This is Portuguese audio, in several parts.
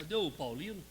Cadê o Paulino?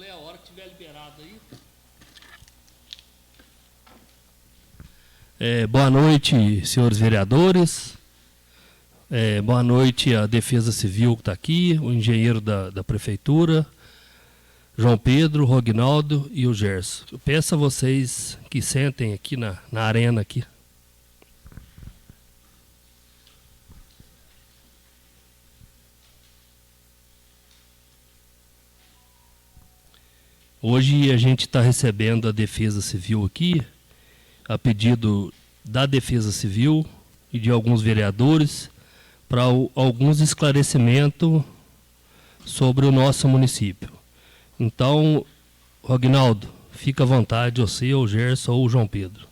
A hora que tiver liberado aí. Boa noite, senhores vereadores. Boa noite à Defesa Civil que está aqui, o engenheiro da Prefeitura, João Pedro, o Rognaldo e o Gerson. Eu peço a vocês que sentem aqui na arena aqui. Hoje a gente está recebendo a Defesa Civil aqui, a pedido da Defesa Civil e de alguns vereadores, para alguns esclarecimentos sobre o nosso município. Então, Rognaldo, fica à vontade, você, o Gerson ou o João Pedro.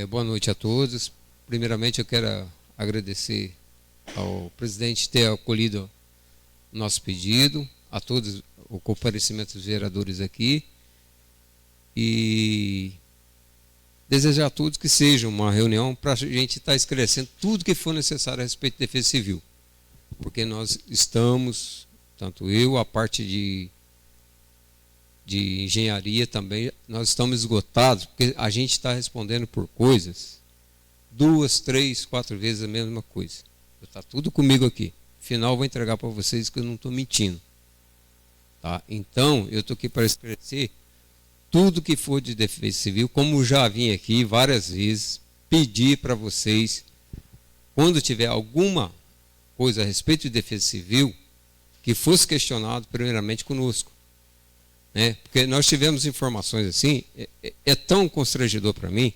Boa noite a todos. Primeiramente, eu quero agradecer ao presidente ter acolhido o nosso pedido, a todos o comparecimento dos vereadores aqui e desejar a todos que seja uma reunião para a gente estar esclarecendo tudo que for necessário a respeito da Defesa Civil, porque nós estamos, tanto eu, a parte de engenharia também, nós estamos esgotados, porque a gente está respondendo por coisas 2, 3, 4 vezes a mesma coisa. Está tudo comigo aqui. Afinal, eu vou entregar para vocês que eu não estou mentindo. Tá? Então, eu estou aqui para esclarecer tudo que for de Defesa Civil, como já vim aqui várias vezes, pedir para vocês, quando tiver alguma coisa a respeito de Defesa Civil, que fosse questionado primeiramente conosco. Porque nós tivemos informações assim, é tão constrangedor para mim,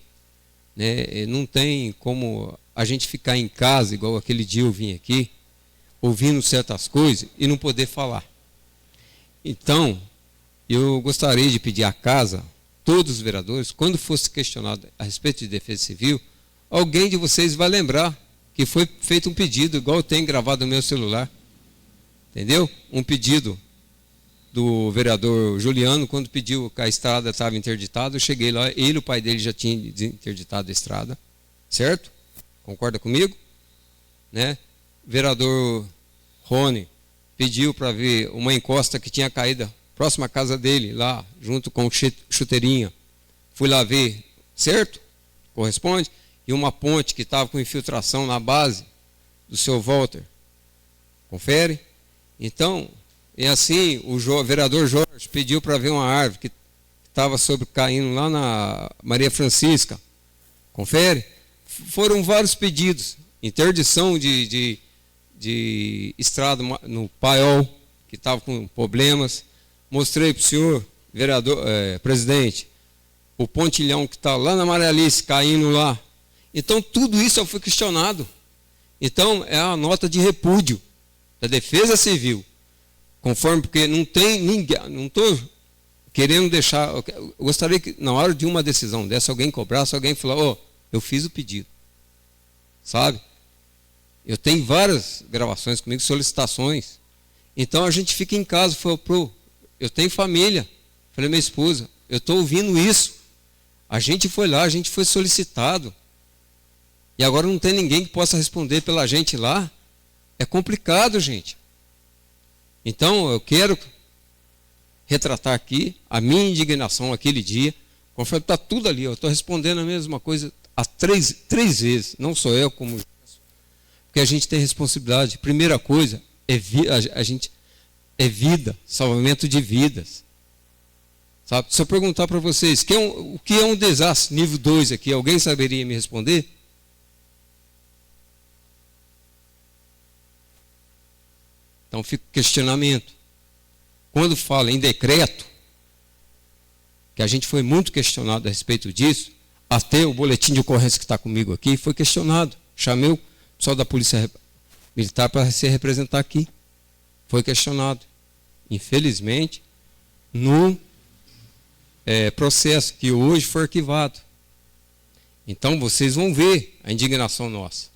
né? Não tem como a gente ficar em casa, igual aquele dia eu vim aqui, ouvindo certas coisas e não poder falar. Então, eu gostaria de pedir à casa, todos os vereadores, quando fosse questionado a respeito de Defesa Civil, alguém de vocês vai lembrar que foi feito um pedido, igual eu tenho gravado no meu celular, entendeu? Um pedido do vereador Juliano, quando pediu que a estrada estava interditada, eu cheguei lá, ele e o pai dele já tinham interditado a estrada, certo? Concorda comigo? Né? Vereador Rony pediu para ver uma encosta que tinha caído próxima à casa dele, lá, junto com chuteirinha. Fui lá ver, certo? Corresponde? E uma ponte que estava com infiltração na base do seu Walter. Confere? Então, e assim, o vereador Jorge pediu para ver uma árvore que estava caindo lá na Maria Francisca. Confere? Foram vários pedidos. Interdição de estrada no Paiol, que estava com problemas. Mostrei para o senhor, vereador, presidente, o pontilhão que está lá na Maria Alice, caindo lá. Então, tudo isso foi questionado. Então, é a nota de repúdio da Defesa Civil. Conforme, porque não tem ninguém, não estou querendo deixar, eu gostaria que na hora de uma decisão dessa, alguém cobrasse, alguém falar, eu fiz o pedido, sabe? Eu tenho várias gravações comigo, solicitações, então a gente fica em casa, eu tenho família, falei, minha esposa, eu estou ouvindo isso, a gente foi lá, a gente foi solicitado, e agora não tem ninguém que possa responder pela gente lá, é complicado, gente. Então, eu quero retratar aqui a minha indignação aquele dia, conforme está tudo ali, eu estou respondendo a mesma coisa há três vezes, não sou eu, como porque a gente tem responsabilidade. Primeira coisa, a gente é vida, salvamento de vidas. Sabe? Se eu perguntar para vocês, o que é um desastre nível 2 aqui, alguém saberia me responder? Então fica o questionamento. Quando fala em decreto, que a gente foi muito questionado a respeito disso, até o boletim de ocorrência que está comigo aqui foi questionado. Chamei o pessoal da Polícia Militar para se representar aqui. Foi questionado. Infelizmente, no processo que hoje foi arquivado. Então vocês vão ver a indignação nossa.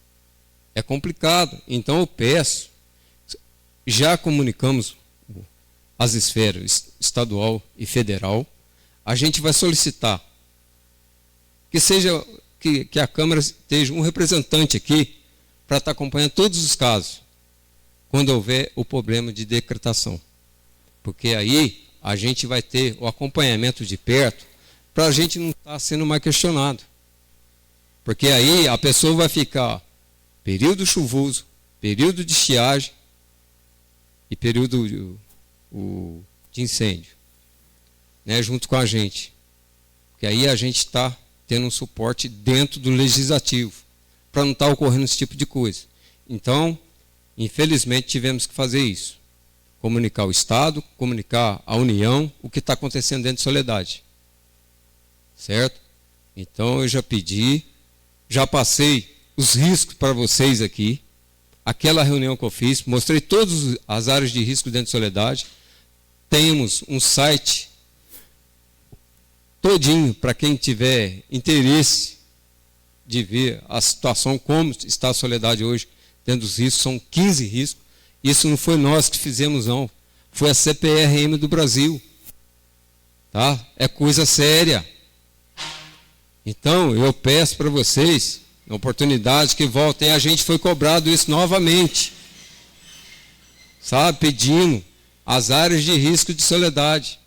É complicado. Então eu peço, já comunicamos as esferas estadual e federal, a gente vai solicitar que a Câmara esteja um representante aqui para estar acompanhando todos os casos, quando houver o problema de decretação. Porque aí a gente vai ter o acompanhamento de perto para a gente não estar sendo mais questionado. Porque aí a pessoa vai ficar período chuvoso, período de estiagem e período de incêndio, né, junto com a gente. Porque aí a gente está tendo um suporte dentro do legislativo, para não estar ocorrendo esse tipo de coisa. Então, infelizmente, tivemos que fazer isso. Comunicar o Estado, comunicar a União, o que está acontecendo dentro de Soledade. Certo? Então, eu já pedi, já passei os riscos para vocês aqui. Aquela reunião que eu fiz, mostrei todas as áreas de risco dentro de Soledade. Temos um site todinho para quem tiver interesse de ver a situação, como está a Soledade hoje dentro dos riscos. São 15 riscos. Isso não foi nós que fizemos, não. Foi a CPRM do Brasil. Tá? É coisa séria. Então, eu peço para vocês, na oportunidade que voltem, a gente foi cobrado isso novamente. Sabe? Pedindo as áreas de risco de Soledade.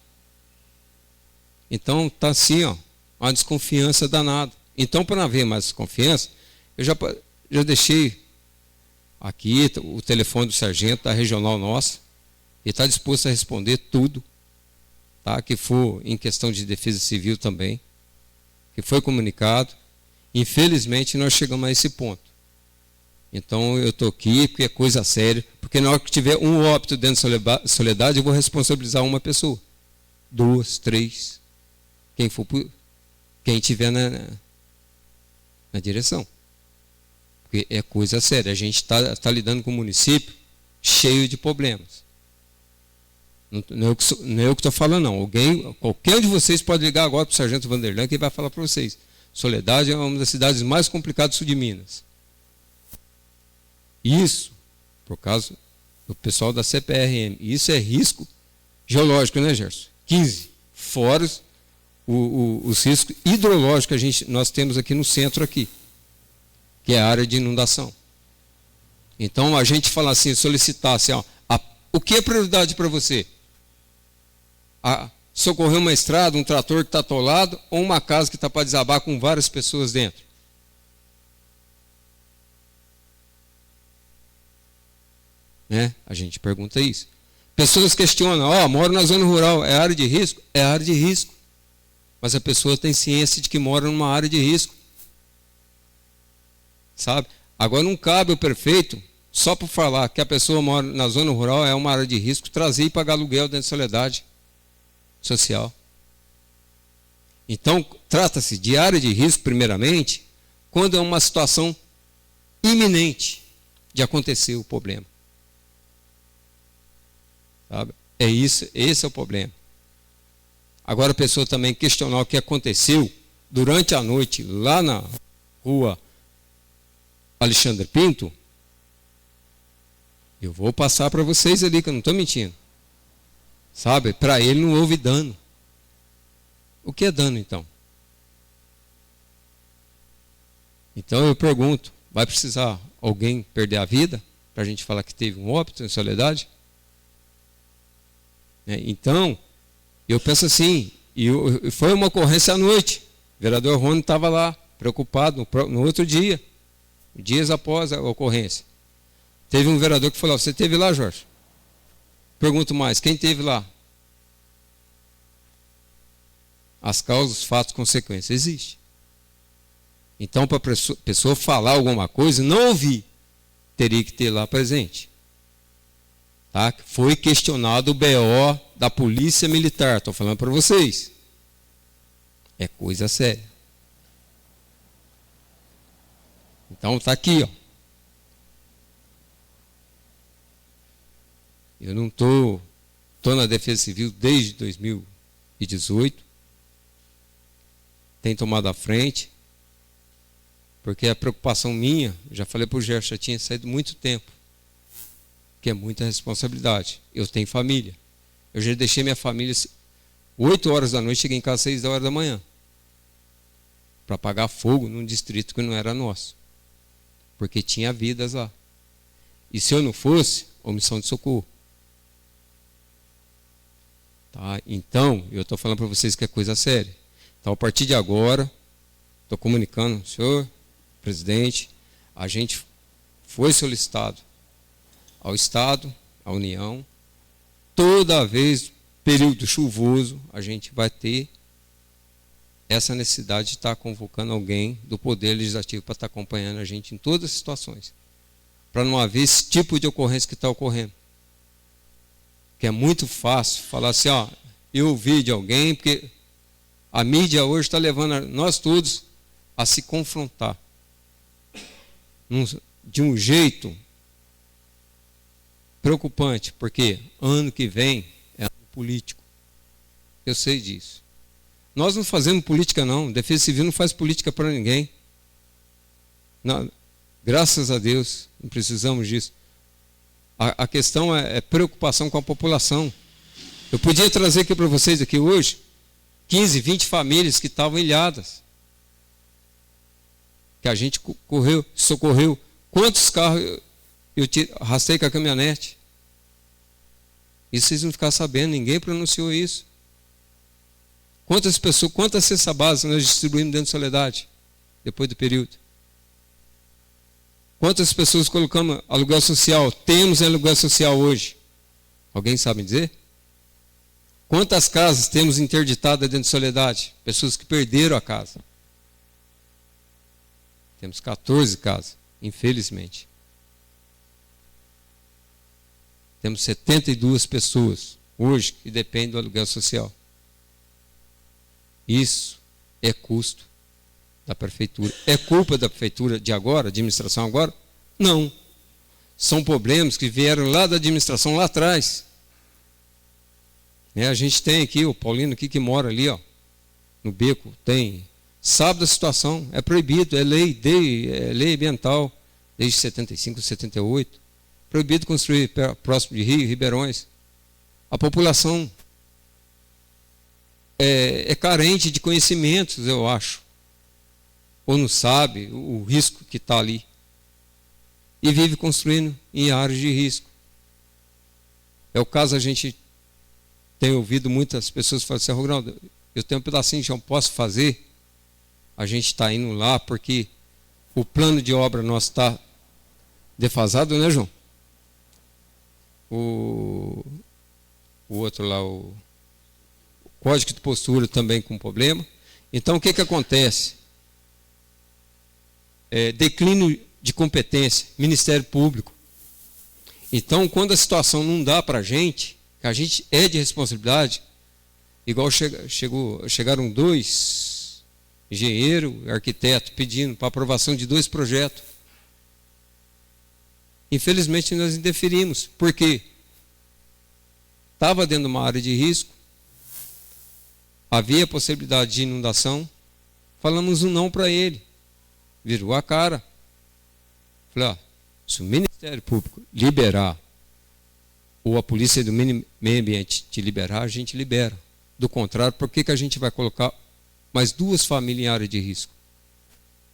Então, está assim, ó, uma desconfiança danada. Então, para não haver mais desconfiança, eu já deixei aqui o telefone do sargento da regional nossa. Ele está disposto a responder tudo, tá? Que for em questão de defesa civil também, que foi comunicado. Infelizmente, nós chegamos a esse ponto. Então, eu estou aqui porque é coisa séria, porque na hora que tiver um óbito dentro de Soledade, eu vou responsabilizar uma pessoa. 2, 3, quem tiver na direção. Porque é coisa séria. A gente está lidando com um município cheio de problemas. Não é eu que estou falando, não. Qualquer um de vocês pode ligar agora para o sargento Vanderlan, que ele vai falar para vocês. Soledade é uma das cidades mais complicadas do sul de Minas. Isso, por causa do pessoal da CPRM. Isso é risco geológico, né, Gerson? 15. Fora os riscos hidrológicos que nós temos aqui no centro, aqui, que é a área de inundação. Então, a gente fala assim, solicitar assim, ó, o que é prioridade para você? Socorrer uma estrada, um trator que está atolado, ou uma casa que está para desabar com várias pessoas dentro? Né? A gente pergunta isso. Pessoas questionam, moro na zona rural, é área de risco? É área de risco. Mas a pessoa tem ciência de que mora numa área de risco. Sabe? Agora não cabe o prefeito, só por falar que a pessoa mora na zona rural, é uma área de risco, trazer e pagar aluguel dentro de Soledade social. Então, trata-se de área de risco, primeiramente, quando é uma situação iminente de acontecer o problema. Sabe? Esse é o problema. Agora a pessoa também questionar o que aconteceu durante a noite lá na rua Alexandre Pinto, eu vou passar para vocês ali, que eu não estou mentindo. Sabe? Para ele não houve dano. O que é dano, então? Então eu pergunto, vai precisar alguém perder a vida para a gente falar que teve um óbito em Soledade? Então, eu penso assim, foi uma ocorrência à noite. O vereador Rony estava lá, preocupado, no outro dia, dias após a ocorrência. Teve um vereador que falou, você esteve lá, Jorge? Pergunto mais, quem teve lá? As causas, fatos, consequências. Existe. Então, para a pessoa falar alguma coisa, não ouvir, teria que ter lá presente. Tá? Foi questionado o BO da Polícia Militar. Estou falando para vocês. É coisa séria. Então, está aqui, ó. Eu não estou na Defesa Civil desde 2018. Tenho tomado a frente. Porque a preocupação minha, já falei para o Gerson, já tinha saído muito tempo. Que é muita responsabilidade. Eu tenho família. Eu já deixei minha família 8 horas da noite, cheguei em casa 6 horas da manhã. Para apagar fogo num distrito que não era nosso. Porque tinha vidas lá. E se eu não fosse, omissão de socorro. Tá? Então, eu estou falando para vocês que é coisa séria. Então, a partir de agora, estou comunicando, senhor presidente, a gente foi solicitado ao Estado, à União, toda vez, período chuvoso, a gente vai ter essa necessidade de estar convocando alguém do Poder Legislativo para estar acompanhando a gente em todas as situações, para não haver esse tipo de ocorrência que está ocorrendo. Que é muito fácil falar assim, ó, eu ouvi de alguém, porque a mídia hoje está levando nós todos a se confrontar de um jeito preocupante, porque ano que vem é ano político. Eu sei disso. Nós não fazemos política não, Defesa Civil não faz política para ninguém. Não, graças a Deus, não precisamos disso. A questão é preocupação com a população. Eu podia trazer aqui para vocês aqui hoje 15, 20 famílias que estavam ilhadas. Que a gente socorreu. Quantos carros eu arrastei com a caminhonete? Isso vocês não ficaram sabendo, ninguém pronunciou isso. Quantas pessoas, quantas cestas básicas nós distribuímos dentro de Soledade, depois do período? Quantas pessoas colocamos aluguel social? Temos aluguel social hoje. Alguém sabe dizer? Quantas casas temos interditadas dentro de Soledade? Pessoas que perderam a casa. Temos 14 casas, infelizmente. Temos 72 pessoas hoje que dependem do aluguel social. Isso é custo da prefeitura. É culpa da prefeitura de agora, administração agora? Não. São problemas que vieram lá da administração lá atrás. A gente tem aqui, o Paulino aqui que mora ali, ó, no beco, tem. Sabe da situação, é proibido, é lei ambiental, desde 75, 78. Proibido construir próximo de rio, ribeirões. A população é carente de conhecimentos, eu acho. Ou não sabe o risco que está ali. E vive construindo em áreas de risco. É o caso, a gente tem ouvido muitas pessoas falarem assim, Ronaldo, eu tenho um pedacinho de chão, posso fazer? A gente está indo lá porque o plano de obra nosso está defasado, né, João? O outro lá, o código de postura também com problema. Então, o que acontece? Declínio de competência, Ministério Público. Então, quando a situação não dá para a gente, que a gente é de responsabilidade, igual chegaram 2 engenheiros, arquitetos, pedindo para aprovação de 2 projetos. Infelizmente, nós indeferimos, porque estava dentro de uma área de risco, havia possibilidade de inundação, falamos um não para ele, virou a cara. Falei, se o Ministério Público liberar, ou a Polícia do Meio Ambiente te liberar, a gente libera. Do contrário, por que a gente vai colocar mais 2 famílias em área de risco?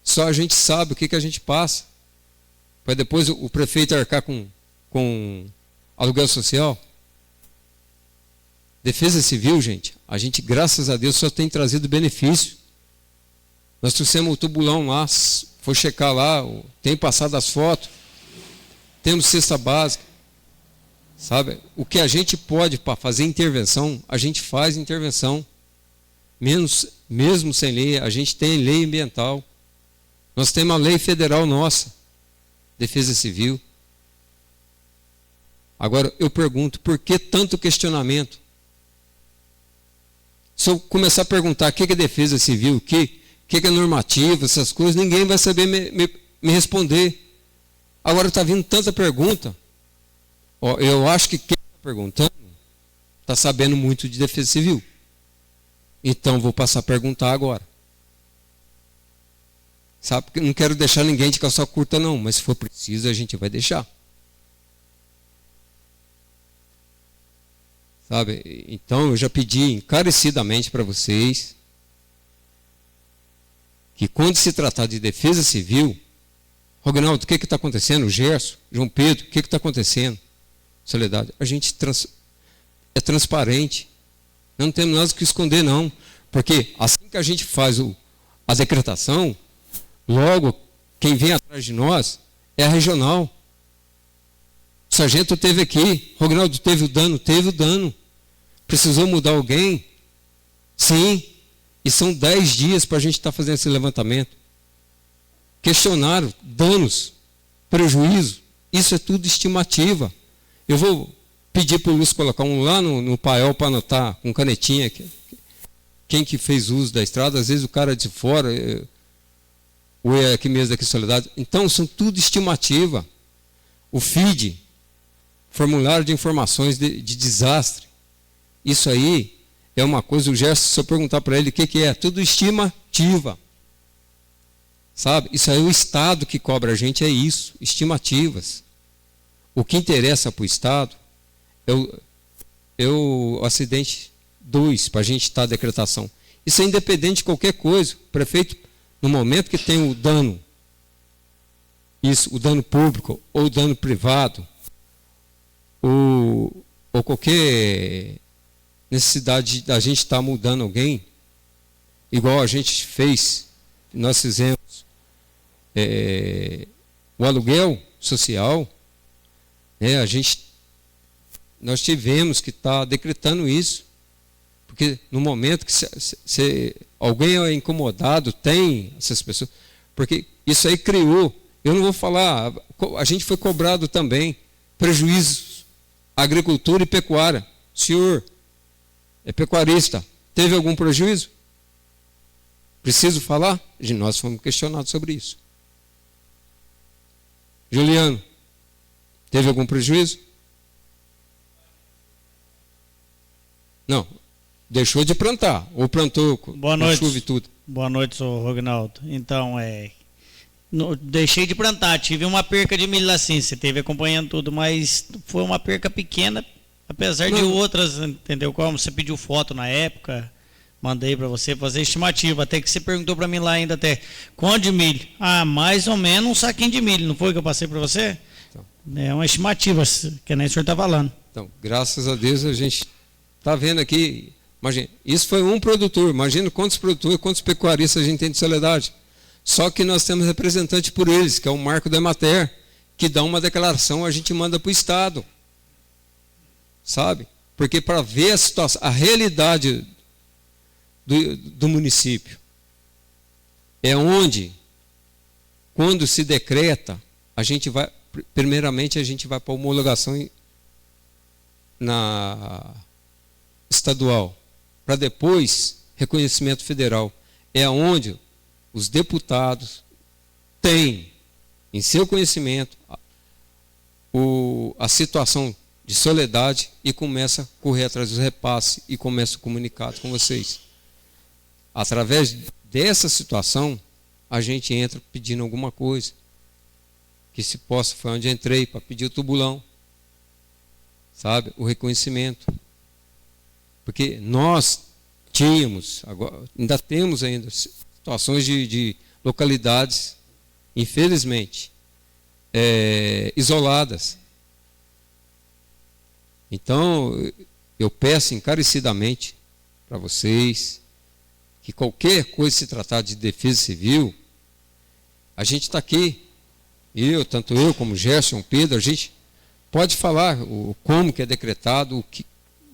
Só a gente sabe o que a gente passa. Para depois o prefeito arcar com aluguel social. Defesa Civil, gente, a gente, graças a Deus, só tem trazido benefício. Nós trouxemos o tubulão lá, foi checar lá, tem passado as fotos, temos cesta básica, Sabe? O que a gente pode para fazer intervenção, a gente faz intervenção. Mesmo sem lei, a gente tem lei ambiental. Nós temos uma lei federal nossa, Defesa Civil. Agora, eu pergunto, por que tanto questionamento? Se eu começar a perguntar o que é Defesa Civil, o que é normativa, essas coisas, ninguém vai saber me responder. Agora está vindo tanta pergunta. Eu acho que quem está perguntando está sabendo muito de Defesa Civil. Então, vou passar a perguntar agora. Sabe? Porque não quero deixar ninguém de calça curta, não. Mas se for preciso, a gente vai deixar. Sabe? Então, eu já pedi encarecidamente para vocês que quando se tratar de Defesa Civil, Rognaldo, o que está acontecendo? Gerson, João Pedro, o que está acontecendo? Soledade, a gente é transparente. Não temos nada que esconder, não. Porque assim que a gente faz a decretação, logo, quem vem atrás de nós é a regional. O sargento teve aqui. Rognaldo, teve o dano? Teve o dano. Precisou mudar alguém? Sim. E são 10 dias para a gente estar fazendo esse levantamento. Questionaram, danos, prejuízo. Isso é tudo estimativa. Eu vou pedir para o Lúcio colocar um lá no paiol para anotar, com canetinha. Quem que fez uso da estrada, às vezes o cara de fora, ou é aqui mesmo, aqui em Soledade. Então, são tudo estimativa. O FID, Formulário de Informações de Desastre. Isso aí é uma coisa, o Gerson, se eu perguntar para ele o que é, tudo estimativa. Sabe? Isso aí é o Estado que cobra a gente, é isso, estimativas. O que interessa para o Estado é o acidente 2, para a gente estar a decretação. Isso é independente de qualquer coisa. O prefeito, no momento que tem o dano, o dano público ou o dano privado, ou qualquer necessidade da gente estar mudando alguém, igual a gente fez, nós fizemos o aluguel social, nós tivemos que estar decretando isso, porque no momento que se alguém é incomodado, tem essas pessoas, porque isso aí criou, eu não vou falar, a gente foi cobrado também, prejuízos, agricultura e pecuária. O senhor é pecuarista, teve algum prejuízo? Preciso falar? Nós fomos questionados sobre isso. Juliano, teve algum prejuízo? Não, deixou de plantar, ou plantou com chuva e tudo. Boa noite, senhor Rognaldo. Então, deixei de plantar, tive uma perca de milho assim, você esteve acompanhando tudo, mas foi uma perca pequena, apesar de outras, entendeu como? Você pediu foto na época, mandei para você fazer estimativa, até que você perguntou para mim lá ainda até, quanto de milho? Mais ou menos um saquinho de milho, não foi que eu passei para você? Então, é uma estimativa, que nem o senhor está falando. Então, graças a Deus a gente está vendo aqui, imagina, isso foi um produtor, imagina quantos produtores, quantos pecuaristas a gente tem de Soledade. Só que nós temos representante por eles, que é o Marco da Emater, que dá uma declaração, a gente manda para o Estado. Sabe? Porque para ver a situação, a realidade do município, é onde, quando se decreta, a gente vai, primeiramente a gente vai para a homologação na estadual, para depois reconhecimento federal. É onde os deputados têm em seu conhecimento a situação de Soledade e começa a correr atrás dos repasses e começa o comunicado com vocês. Através dessa situação, a gente entra pedindo alguma coisa. Que se possa, foi onde entrei, para pedir o tubulão. Sabe? O reconhecimento. Porque nós tínhamos, agora, ainda temos ainda situações de localidades, infelizmente, isoladas. Então, eu peço encarecidamente para vocês que qualquer coisa se tratar de defesa civil, a gente está aqui, tanto eu como Gerson, Pedro, a gente pode falar como que é decretado,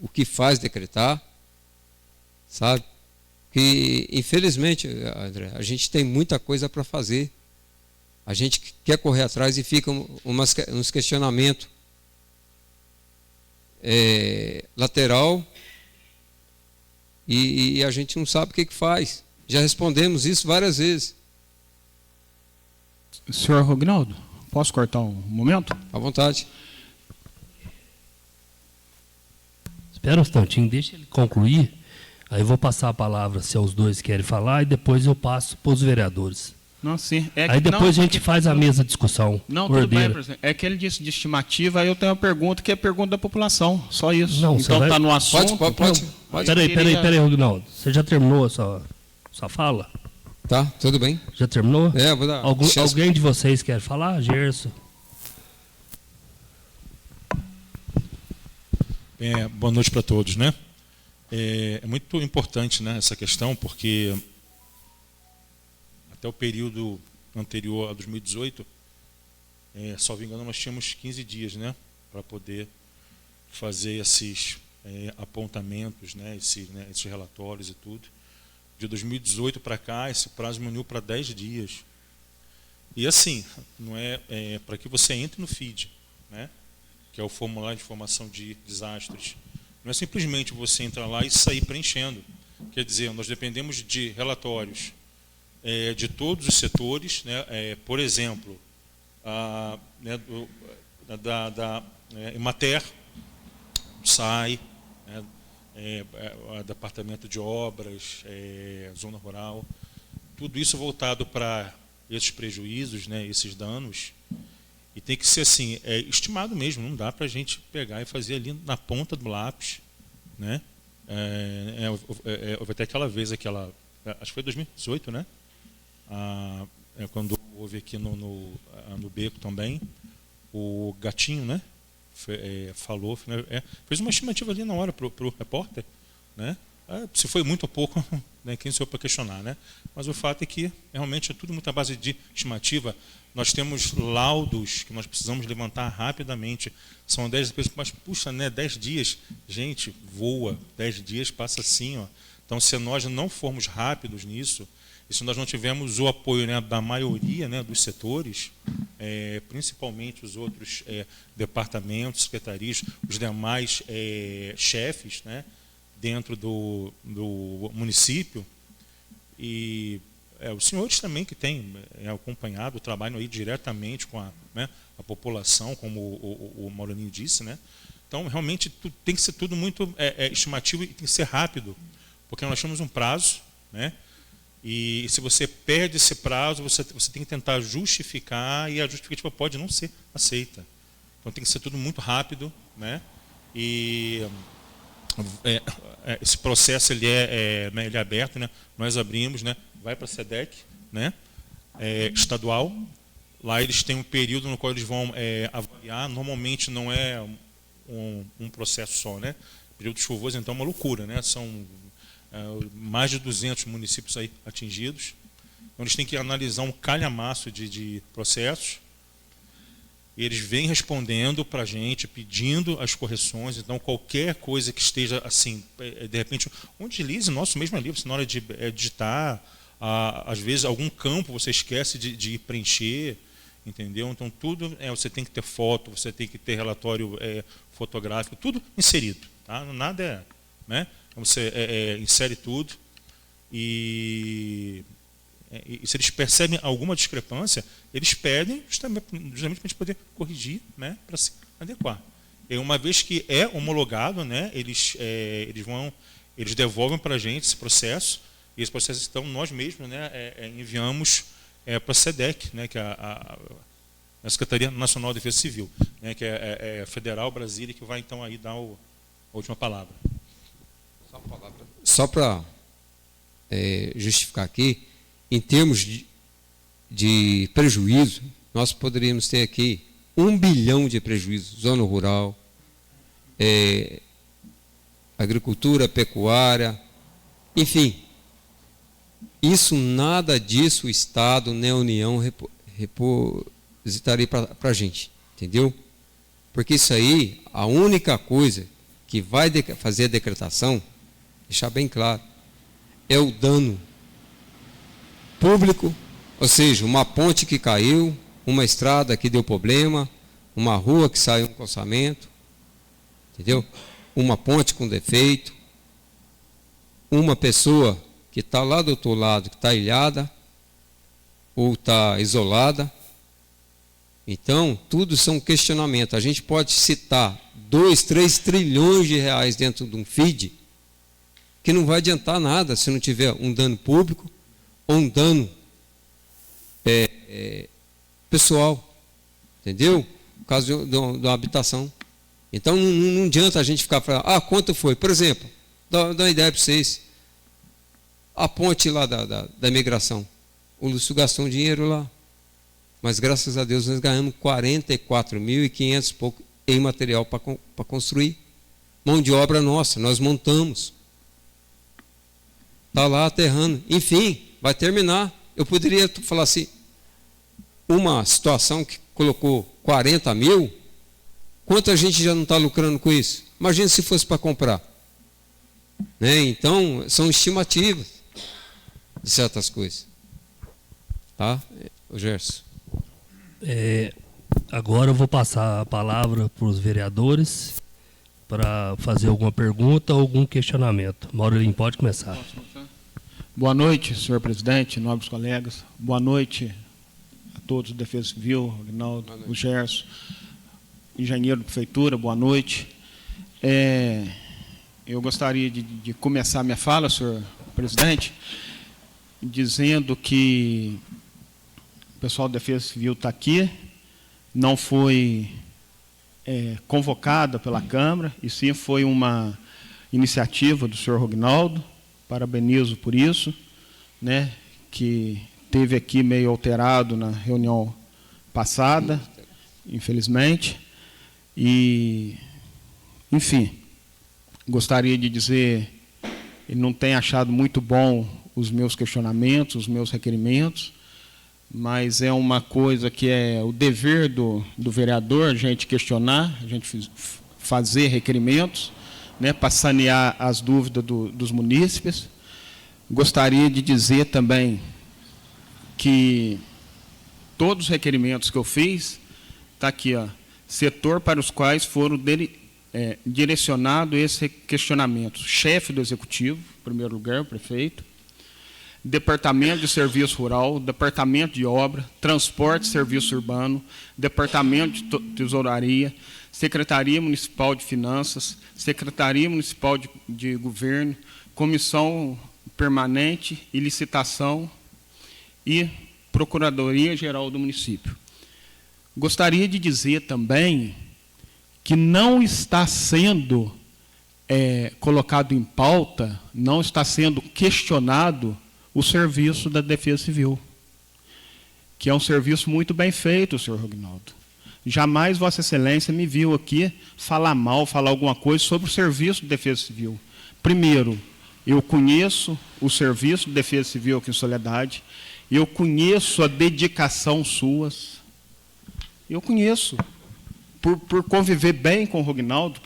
o que faz decretar, sabe? Que, infelizmente, André, a gente tem muita coisa para fazer. A gente quer correr atrás e fica uns questionamentos lateral e a gente não sabe o que faz. Já respondemos isso várias vezes. Senhor Rognaldo, posso cortar um momento? À vontade. Espera um instantinho, deixa ele concluir. Aí eu vou passar a palavra se os dois querem falar e depois eu passo para os vereadores. Não, sim. Aí depois a gente faz a mesma discussão. Não, tudo bem, ordeira. presidente. É que ele disse de estimativa, aí eu tenho uma pergunta que é a pergunta da população. Só isso. Não, você então vai- está no assunto. Pode. Peraí, Rognaldo. Você já terminou a sua fala? Tá, tudo bem. Já terminou? Vou dar Alguém de vocês quer falar? Gerson? Boa noite para todos, né? É muito importante, né, essa questão, porque até o período anterior a 2018, salvo engano, nós tínhamos 15 dias, né, para poder fazer esses apontamentos, né, esses relatórios e tudo. De 2018 para cá, esse prazo diminuiu para 10 dias. E assim, não para que você entre no FID, né, que é o formulário de informação de desastres. Não é simplesmente você entrar lá e sair preenchendo. Quer dizer, nós dependemos de relatórios de todos os setores, né, por exemplo, da Emater, SAI, né, Departamento de Obras, Zona Rural, tudo isso voltado para esses prejuízos, né, esses danos. E tem que ser assim, estimado mesmo, não dá para a gente pegar e fazer ali na ponta do lápis, né? Houve até aquela vez, acho que foi 2018, né? Quando houve aqui no Beco também, o Gatinho, né? Falou, fez uma estimativa ali na hora para o repórter, né? Se foi muito ou pouco, né, quem sou eu para questionar, né? Mas o fato é que realmente é tudo muito à base de estimativa. Nós temos laudos que nós precisamos levantar rapidamente. São 10 pessoas, mas puxa, né, 10 dias, gente, voa, 10 dias passa assim, ó. Então, se nós não formos rápidos nisso, e se nós não tivermos o apoio, né, da maioria, né, dos setores, principalmente os outros departamentos, secretarias, os demais chefes, né, dentro do município, e os senhores também que têm acompanhado o trabalho aí diretamente com a população, como o Mauraninho disse, né? Então, realmente, tem que ser tudo muito estimativo e tem que ser rápido, porque nós temos um prazo, né? E se você perde esse prazo, você tem que tentar justificar, e a justificativa pode não ser aceita. Então, tem que ser tudo muito rápido, né? E esse processo ele ele é aberto, né? Nós abrimos, né? Vai para a SEDEC, né? Estadual. Lá eles têm um período no qual eles vão avaliar. Normalmente não é um processo só, né? Período chuvoso, então, é uma loucura, né? São mais de 200 municípios aí atingidos. Então, eles têm que analisar um calhamaço de processos. E eles vêm respondendo para a gente, pedindo as correções. Então, qualquer coisa que esteja assim, de repente, um deslize nosso mesmo ali, na hora de digitar, às vezes algum campo você esquece de preencher, entendeu? Então, tudo você tem que ter foto, você tem que ter relatório fotográfico, tudo inserido. Tá? Nada né? Então, você insere tudo e se eles percebem alguma discrepância, eles pedem justamente para a gente poder corrigir, né, para se adequar. E uma vez que é homologado, né, eles devolvem para a gente esse processo, e esse processo, então, nós mesmos, né, enviamos para a SEDEC, né, que é a Secretaria Nacional de Defesa Civil, né, que é Federal, Brasília, que vai, então, aí dar a última palavra. Só para justificar aqui, em termos de prejuízo, nós poderíamos ter aqui 1 bilhão de prejuízo, zona rural, agricultura, pecuária, enfim. Isso, nada disso o Estado nem a União repositaria para a gente, entendeu? Porque isso aí, a única coisa que vai fazer a decretação, deixar bem claro, é o dano público, ou seja, uma ponte que caiu, uma estrada que deu problema, uma rua que saiu um calçamento, entendeu? Uma ponte com defeito, uma pessoa que está lá do outro lado, que está ilhada, ou está isolada. Então, tudo são questionamentos. A gente pode citar 2, 3 trilhões de reais dentro de um feed, que não vai adiantar nada se não tiver um dano público ou um dano pessoal, entendeu? No caso de uma habitação. Então, não adianta a gente ficar falando, quanto foi? Por exemplo, dá uma ideia para vocês. A ponte lá da imigração. O Lúcio gastou um dinheiro lá. Mas, graças a Deus, nós ganhamos 44.500 e pouco em material para construir. Mão de obra nossa, nós montamos. Está lá aterrando. Enfim, vai terminar. Eu poderia falar assim, uma situação que colocou 40 mil, quanta gente já não está lucrando com isso? Imagina se fosse para comprar. Né? Então, são estimativas de certas coisas. Tá? O Gerson. Agora eu vou passar a palavra para os vereadores para fazer alguma pergunta ou algum questionamento. Maurílio, pode começar. Boa noite, senhor presidente, nobres colegas. Boa noite a todos do Defesa Civil, o Aguinaldo, o Gerson, engenheiro da prefeitura, boa noite. Eu gostaria de começar minha fala, senhor presidente, dizendo que o pessoal da Defesa Civil está aqui, não foi convocada pela Câmara, e sim foi uma iniciativa do senhor Aguinaldo, parabenizo por isso, né, que teve aqui meio alterado na reunião passada, infelizmente, e, enfim, gostaria de dizer, ele não tem achado muito bom os meus questionamentos, os meus requerimentos, mas é uma coisa que é o dever do vereador, a gente questionar, a gente fazer requerimentos, né, para sanear as dúvidas dos munícipes. Gostaria de dizer também que todos os requerimentos que eu fiz, está aqui, setor para os quais foram direcionados esses questionamentos. Chefe do Executivo, em primeiro lugar, o prefeito, Departamento de Serviço Rural, Departamento de Obra, Transporte e Serviço Urbano, Departamento de Tesouraria, Secretaria Municipal de Finanças, Secretaria Municipal de Governo, Comissão Permanente e Licitação e Procuradoria-Geral do Município. Gostaria de dizer também que não está sendo colocado em pauta, não está sendo questionado o serviço da Defesa Civil, que é um serviço muito bem feito, senhor Aguinaldo. Jamais Vossa Excelência me viu aqui falar mal, falar alguma coisa sobre o serviço de Defesa Civil. Primeiro, eu conheço o serviço de Defesa Civil aqui em Soledade, eu conheço a dedicação suas, eu conheço, por conviver bem com o Aguinaldo,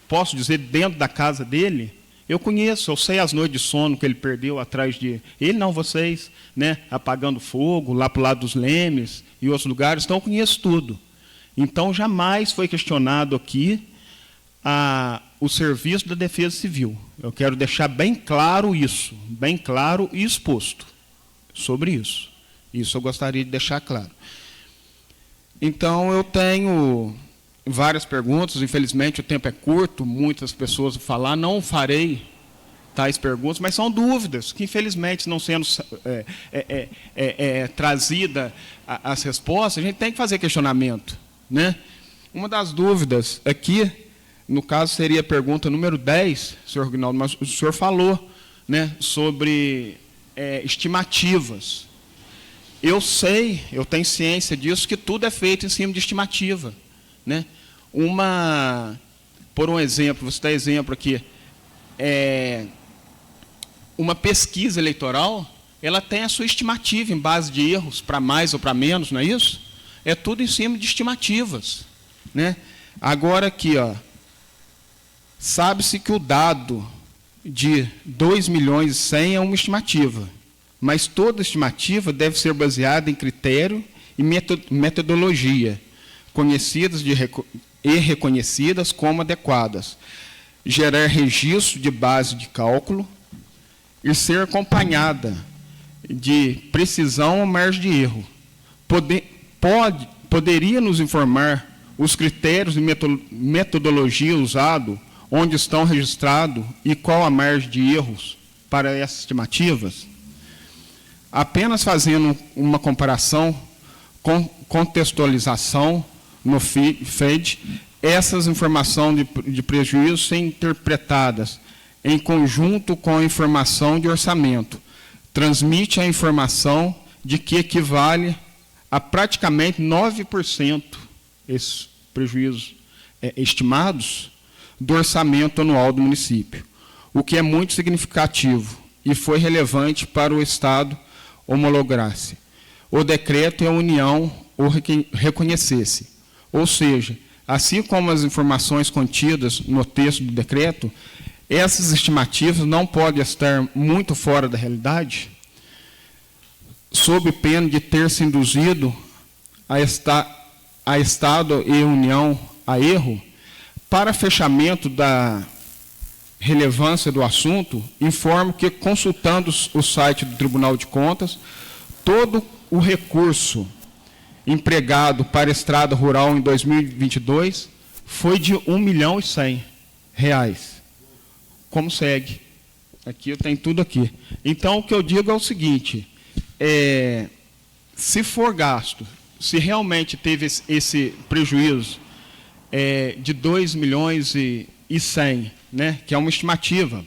posso dizer, dentro da casa dele, eu conheço, eu sei as noites de sono que ele perdeu atrás de... Ele não, vocês, né, apagando fogo, lá para o lado dos Lemes e outros lugares, então eu conheço tudo. Então, jamais foi questionado aqui o serviço da Defesa Civil. Eu quero deixar bem claro isso, bem claro e exposto sobre isso. Isso eu gostaria de deixar claro. Então, eu tenho várias perguntas, infelizmente o tempo é curto, muitas pessoas vão falar, não farei tais perguntas, mas são dúvidas que infelizmente não sendo trazida as respostas, a gente tem que fazer questionamento, né? Uma das dúvidas aqui, no caso seria a pergunta número 10, senhor Aguinaldo, mas o senhor falou, né, sobre estimativas. Eu sei, eu tenho ciência disso, que tudo é feito em cima de estimativa, né? Por um exemplo, vou citar exemplo aqui, uma pesquisa eleitoral, ela tem a sua estimativa em base de erros, para mais ou para menos, não é isso? É tudo em cima de estimativas. né? Agora aqui, ó, sabe-se que o dado de 2 milhões e 100 é uma estimativa, mas toda estimativa deve ser baseada em critério e metodologia, conhecidas e reconhecidas como adequadas, gerar registro de base de cálculo e ser acompanhada de precisão ou margem de erro. Poderia nos informar os critérios e metodologia usados, onde estão registrados e qual a margem de erros para essas estimativas? Apenas fazendo uma comparação, contextualização no FED, essas informações de prejuízo são interpretadas em conjunto com a informação de orçamento. Transmite a informação de que equivale a praticamente 9% esses prejuízos estimados do orçamento anual do município, o que é muito significativo e foi relevante para o Estado homologasse o decreto e a União o reconhecesse. Ou seja, assim como as informações contidas no texto do decreto, essas estimativas não podem estar muito fora da realidade, sob pena de ter se induzido a Estado e União a erro. Para fechamento da relevância do assunto, informo que, consultando o site do Tribunal de Contas, todo o recurso empregado para a estrada rural em 2022 foi de R$ 1.100.000. Como segue? Aqui eu tenho tudo aqui. Então, o que eu digo é o seguinte, se for gasto, se realmente teve esse prejuízo de 2 milhões e 100, né, que é uma estimativa,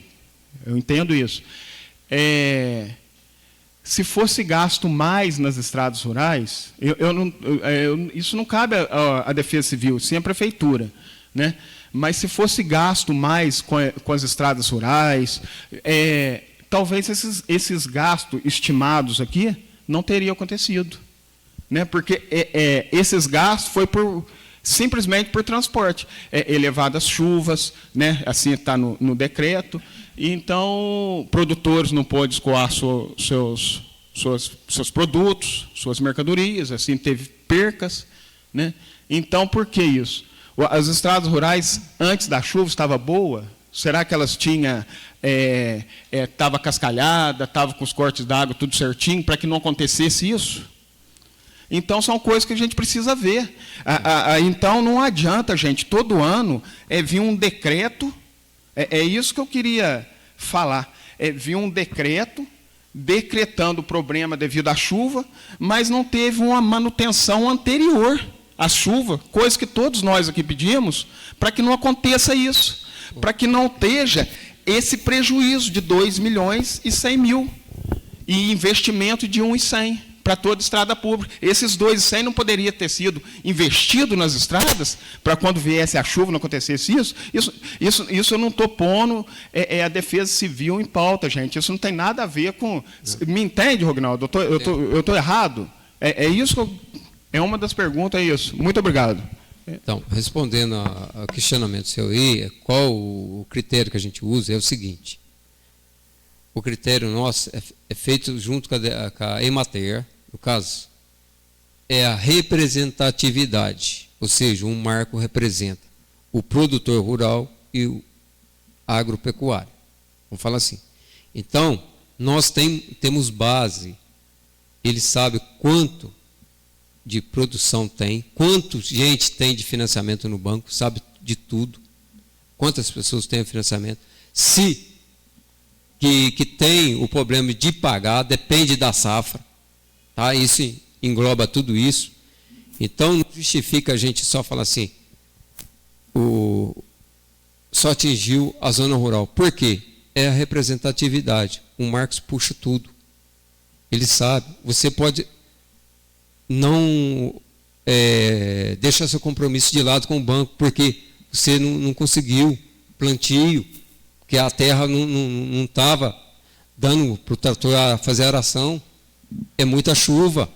eu entendo isso. Se fosse gasto mais nas estradas rurais, isso não cabe à Defesa Civil, sim à Prefeitura, né? Mas se fosse gasto mais com as estradas rurais, talvez esses gastos estimados aqui não teriam acontecido, né? Porque esses gastos foi simplesmente por transporte, elevadas chuvas, né? Assim está no decreto. Então, produtores não podem escoar seus produtos, suas mercadorias, assim teve percas, né? Então, por que isso? As estradas rurais, antes da chuva, estavam boas? Será que elas tinham, estava cascalhada, estava com os cortes d'água tudo certinho, para que não acontecesse isso? Então, são coisas que a gente precisa ver. Então, não adianta, gente, todo ano vir um decreto, é isso que eu queria falar, vir um decreto decretando o problema devido à chuva, mas não teve uma manutenção anterior à chuva, coisa que todos nós aqui pedimos, para que não aconteça isso, para que não esteja esse prejuízo de 2 milhões e 100 mil, e investimento de 1.100 para toda estrada pública. Esses 2.100 não poderia ter sido investido nas estradas, para quando viesse a chuva não acontecesse isso? Isso eu não estou pondo a Defesa Civil em pauta, gente. Isso não tem nada a ver com... Me entende, Rognaldo? Eu estou errado? É isso que é uma das perguntas, é isso. Muito obrigado. Então, respondendo ao questionamento seu aí, qual o critério que a gente usa é o seguinte. O critério nosso é feito junto com a Emater, no caso, é a representatividade, ou seja, um marco representa o produtor rural e o agropecuário. Vamos falar assim. Então, nós temos base, ele sabe quanto de produção tem, quanto gente tem de financiamento no banco, sabe de tudo, quantas pessoas têm financiamento, se que tem o problema de pagar, depende da safra, tá? Isso engloba tudo isso. Então, não justifica a gente só falar assim, só atingiu a zona rural. Por quê? É a representatividade. O Marcos puxa tudo. Ele sabe. Você pode não deixar seu compromisso de lado com o banco, porque você não conseguiu plantio, porque a terra não estava dando para o trator fazer a aração, é muita chuva.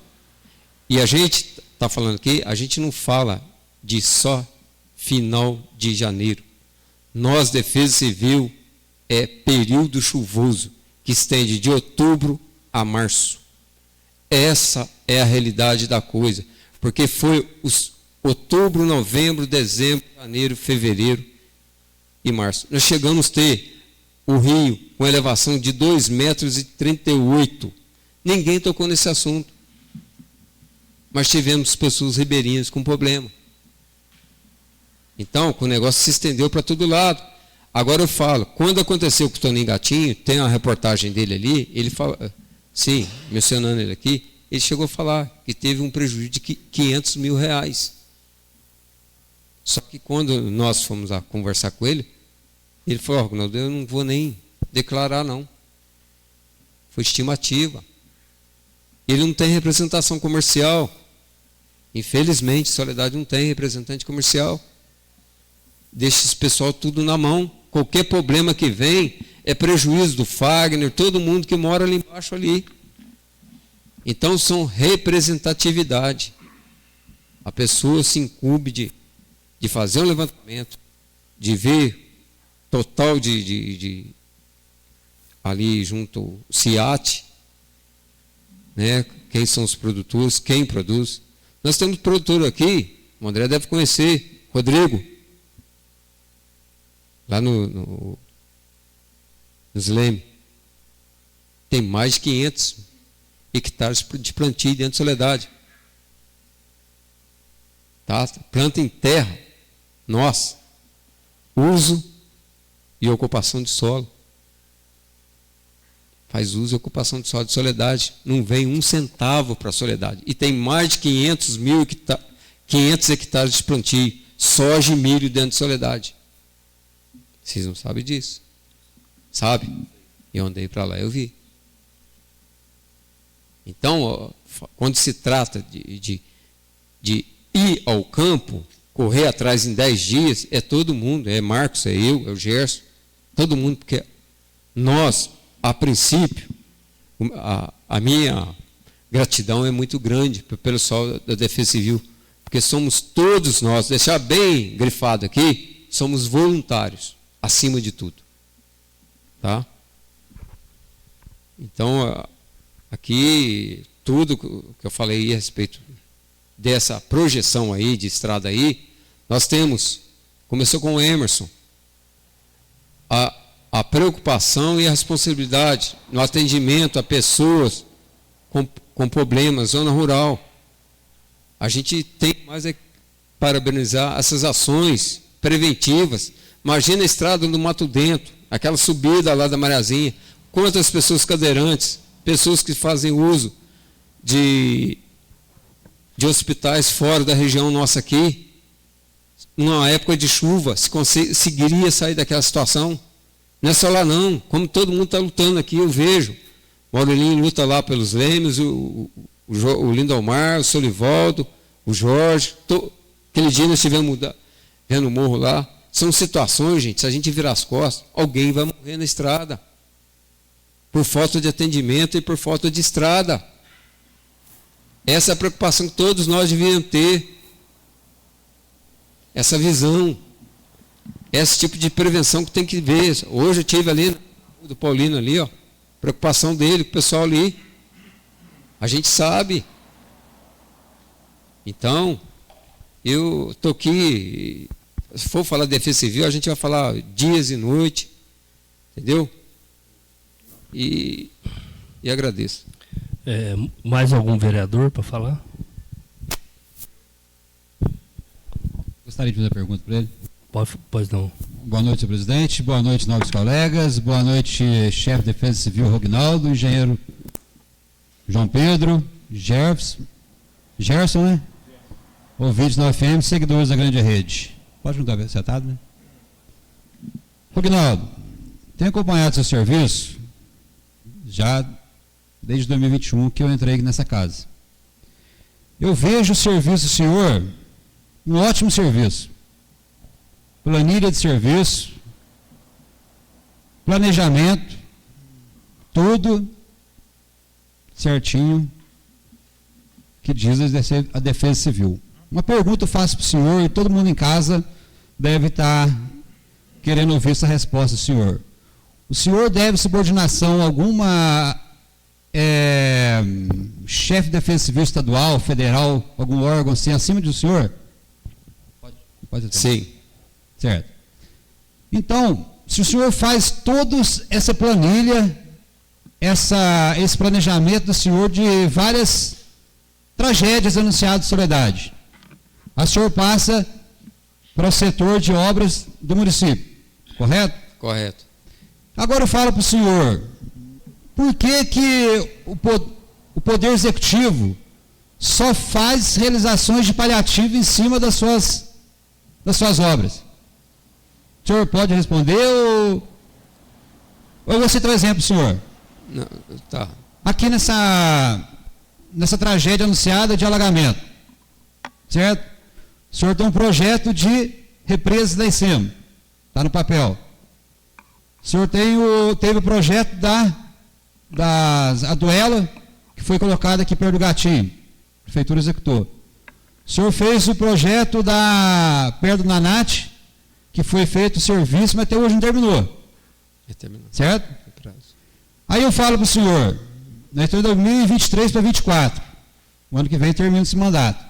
E a gente está falando aqui, a gente não fala de só final de janeiro. Nós, Defesa Civil, é período chuvoso, que estende de outubro a março. Essa é a realidade da coisa, porque foi os outubro, novembro, dezembro, janeiro, fevereiro e março. Nós chegamos a ter o rio com elevação de 2,38 metros. Ninguém tocou nesse assunto. Mas tivemos pessoas ribeirinhas com problema. Então, o negócio se estendeu para todo lado. Agora eu falo, quando aconteceu com o Toninho Gatinho, tem uma reportagem dele ali, ele fala, sim, mencionando ele aqui, ele chegou a falar que teve um prejuízo de R$500 mil. Só que quando nós fomos a conversar com ele, ele falou, Ronaldo, eu não vou nem declarar, não. Foi estimativa. Ele não tem representação comercial. Infelizmente, Soledade não tem representante comercial. Deixa esse pessoal tudo na mão. Qualquer problema que vem é prejuízo do Fagner, todo mundo que mora ali embaixo ali. Então, são representatividade. A pessoa se incumbe de fazer um levantamento, de ver total ali junto ao CIAT, né, quem são os produtores, quem produz. Nós temos produtor aqui, o André deve conhecer, Rodrigo, lá no Sleme. Tem mais de 500 hectares de plantio dentro de Soledade. Tá? Planta em terra, nossa, uso e ocupação de solo. Faz uso e ocupação de solo de Soledade. Não vem um centavo para a Soledade. E tem mais de 500 hectares de plantio, soja e milho dentro de Soledade. Vocês não sabem disso. Sabe? Eu andei para lá, eu vi. Então, quando se trata de ir ao campo, correr atrás em 10 dias, é todo mundo, é Marcos, é eu, é o Gerson, todo mundo, porque nós, a princípio, a minha gratidão é muito grande pelo pessoal da Defesa Civil, porque somos todos nós, deixar bem grifado aqui, somos voluntários, acima de tudo. Tá? Então, aqui, tudo que eu falei a respeito dessa projeção aí, de estrada aí, nós temos, começou com o Emerson, a preocupação e a responsabilidade no atendimento a pessoas com problemas, zona rural. A gente tem mais é parabenizar essas ações preventivas. Imagina a estrada do Mato Dentro, aquela subida lá da Mariazinha, quantas pessoas cadeirantes, pessoas que fazem uso de hospitais fora da região nossa aqui, numa época de chuva, se conseguiria sair daquela situação. Não é só lá não, como todo mundo está lutando aqui, eu vejo. O Aurelinho luta lá pelos Lemes, o Lindomar, o Solivaldo, o Jorge. Aquele dia nós estivemos vendo o morro lá. São situações, gente, se a gente virar as costas, alguém vai morrer na estrada. Por falta de atendimento e por falta de estrada. Essa é a preocupação que todos nós devíamos ter. Essa visão. Esse tipo de prevenção que tem que ver. Hoje eu estive ali, do Paulino ali, ó, preocupação dele, com o pessoal ali. A gente sabe. Então, eu estou aqui, se for falar de defesa civil, a gente vai falar dias e noite, entendeu? E agradeço. Mais algum vereador para falar? Gostaria de fazer uma pergunta para ele. Pois não. Boa noite, senhor presidente. Boa noite, nobres colegas. Boa noite, chefe de Defesa Civil Rognaldo, engenheiro João Pedro, Gerson, né? Ouvintes da UFM, seguidores da grande rede. Pode não estar sentado, né? Rognaldo, tenho acompanhado seu serviço já desde 2021 que eu entrei nessa casa. Eu vejo o serviço do senhor um ótimo serviço. Planilha de serviço, planejamento, tudo certinho que diz a Defesa Civil. Uma pergunta eu faço para o senhor e todo mundo em casa deve estar querendo ouvir essa resposta do senhor. O senhor deve subordinação a alguma chefe de defesa civil estadual, federal, algum órgão assim, acima do senhor? Pode ter. Sim. Certo. Então, se o senhor faz toda essa planilha, esse planejamento do senhor de várias tragédias anunciadas de Soledade, o senhor passa para o setor de obras do município, correto? Correto. Agora eu falo para o senhor, por que o Poder Executivo só faz realizações de paliativo em cima das suas obras? O senhor pode responder ou eu vou citar um exemplo, senhor? Não, tá. Aqui nessa tragédia anunciada de alagamento, certo? O senhor tem um projeto de represa lá em cima, está no papel. O senhor teve o projeto a duela, que foi colocada aqui perto do Gatinho, a prefeitura executou. O senhor fez o projeto perto do Nanate, que foi feito o serviço, mas até hoje não terminou. Certo? Aí eu falo para o senhor, nós estamos em 2023 para 2024, o ano que vem termina esse mandato.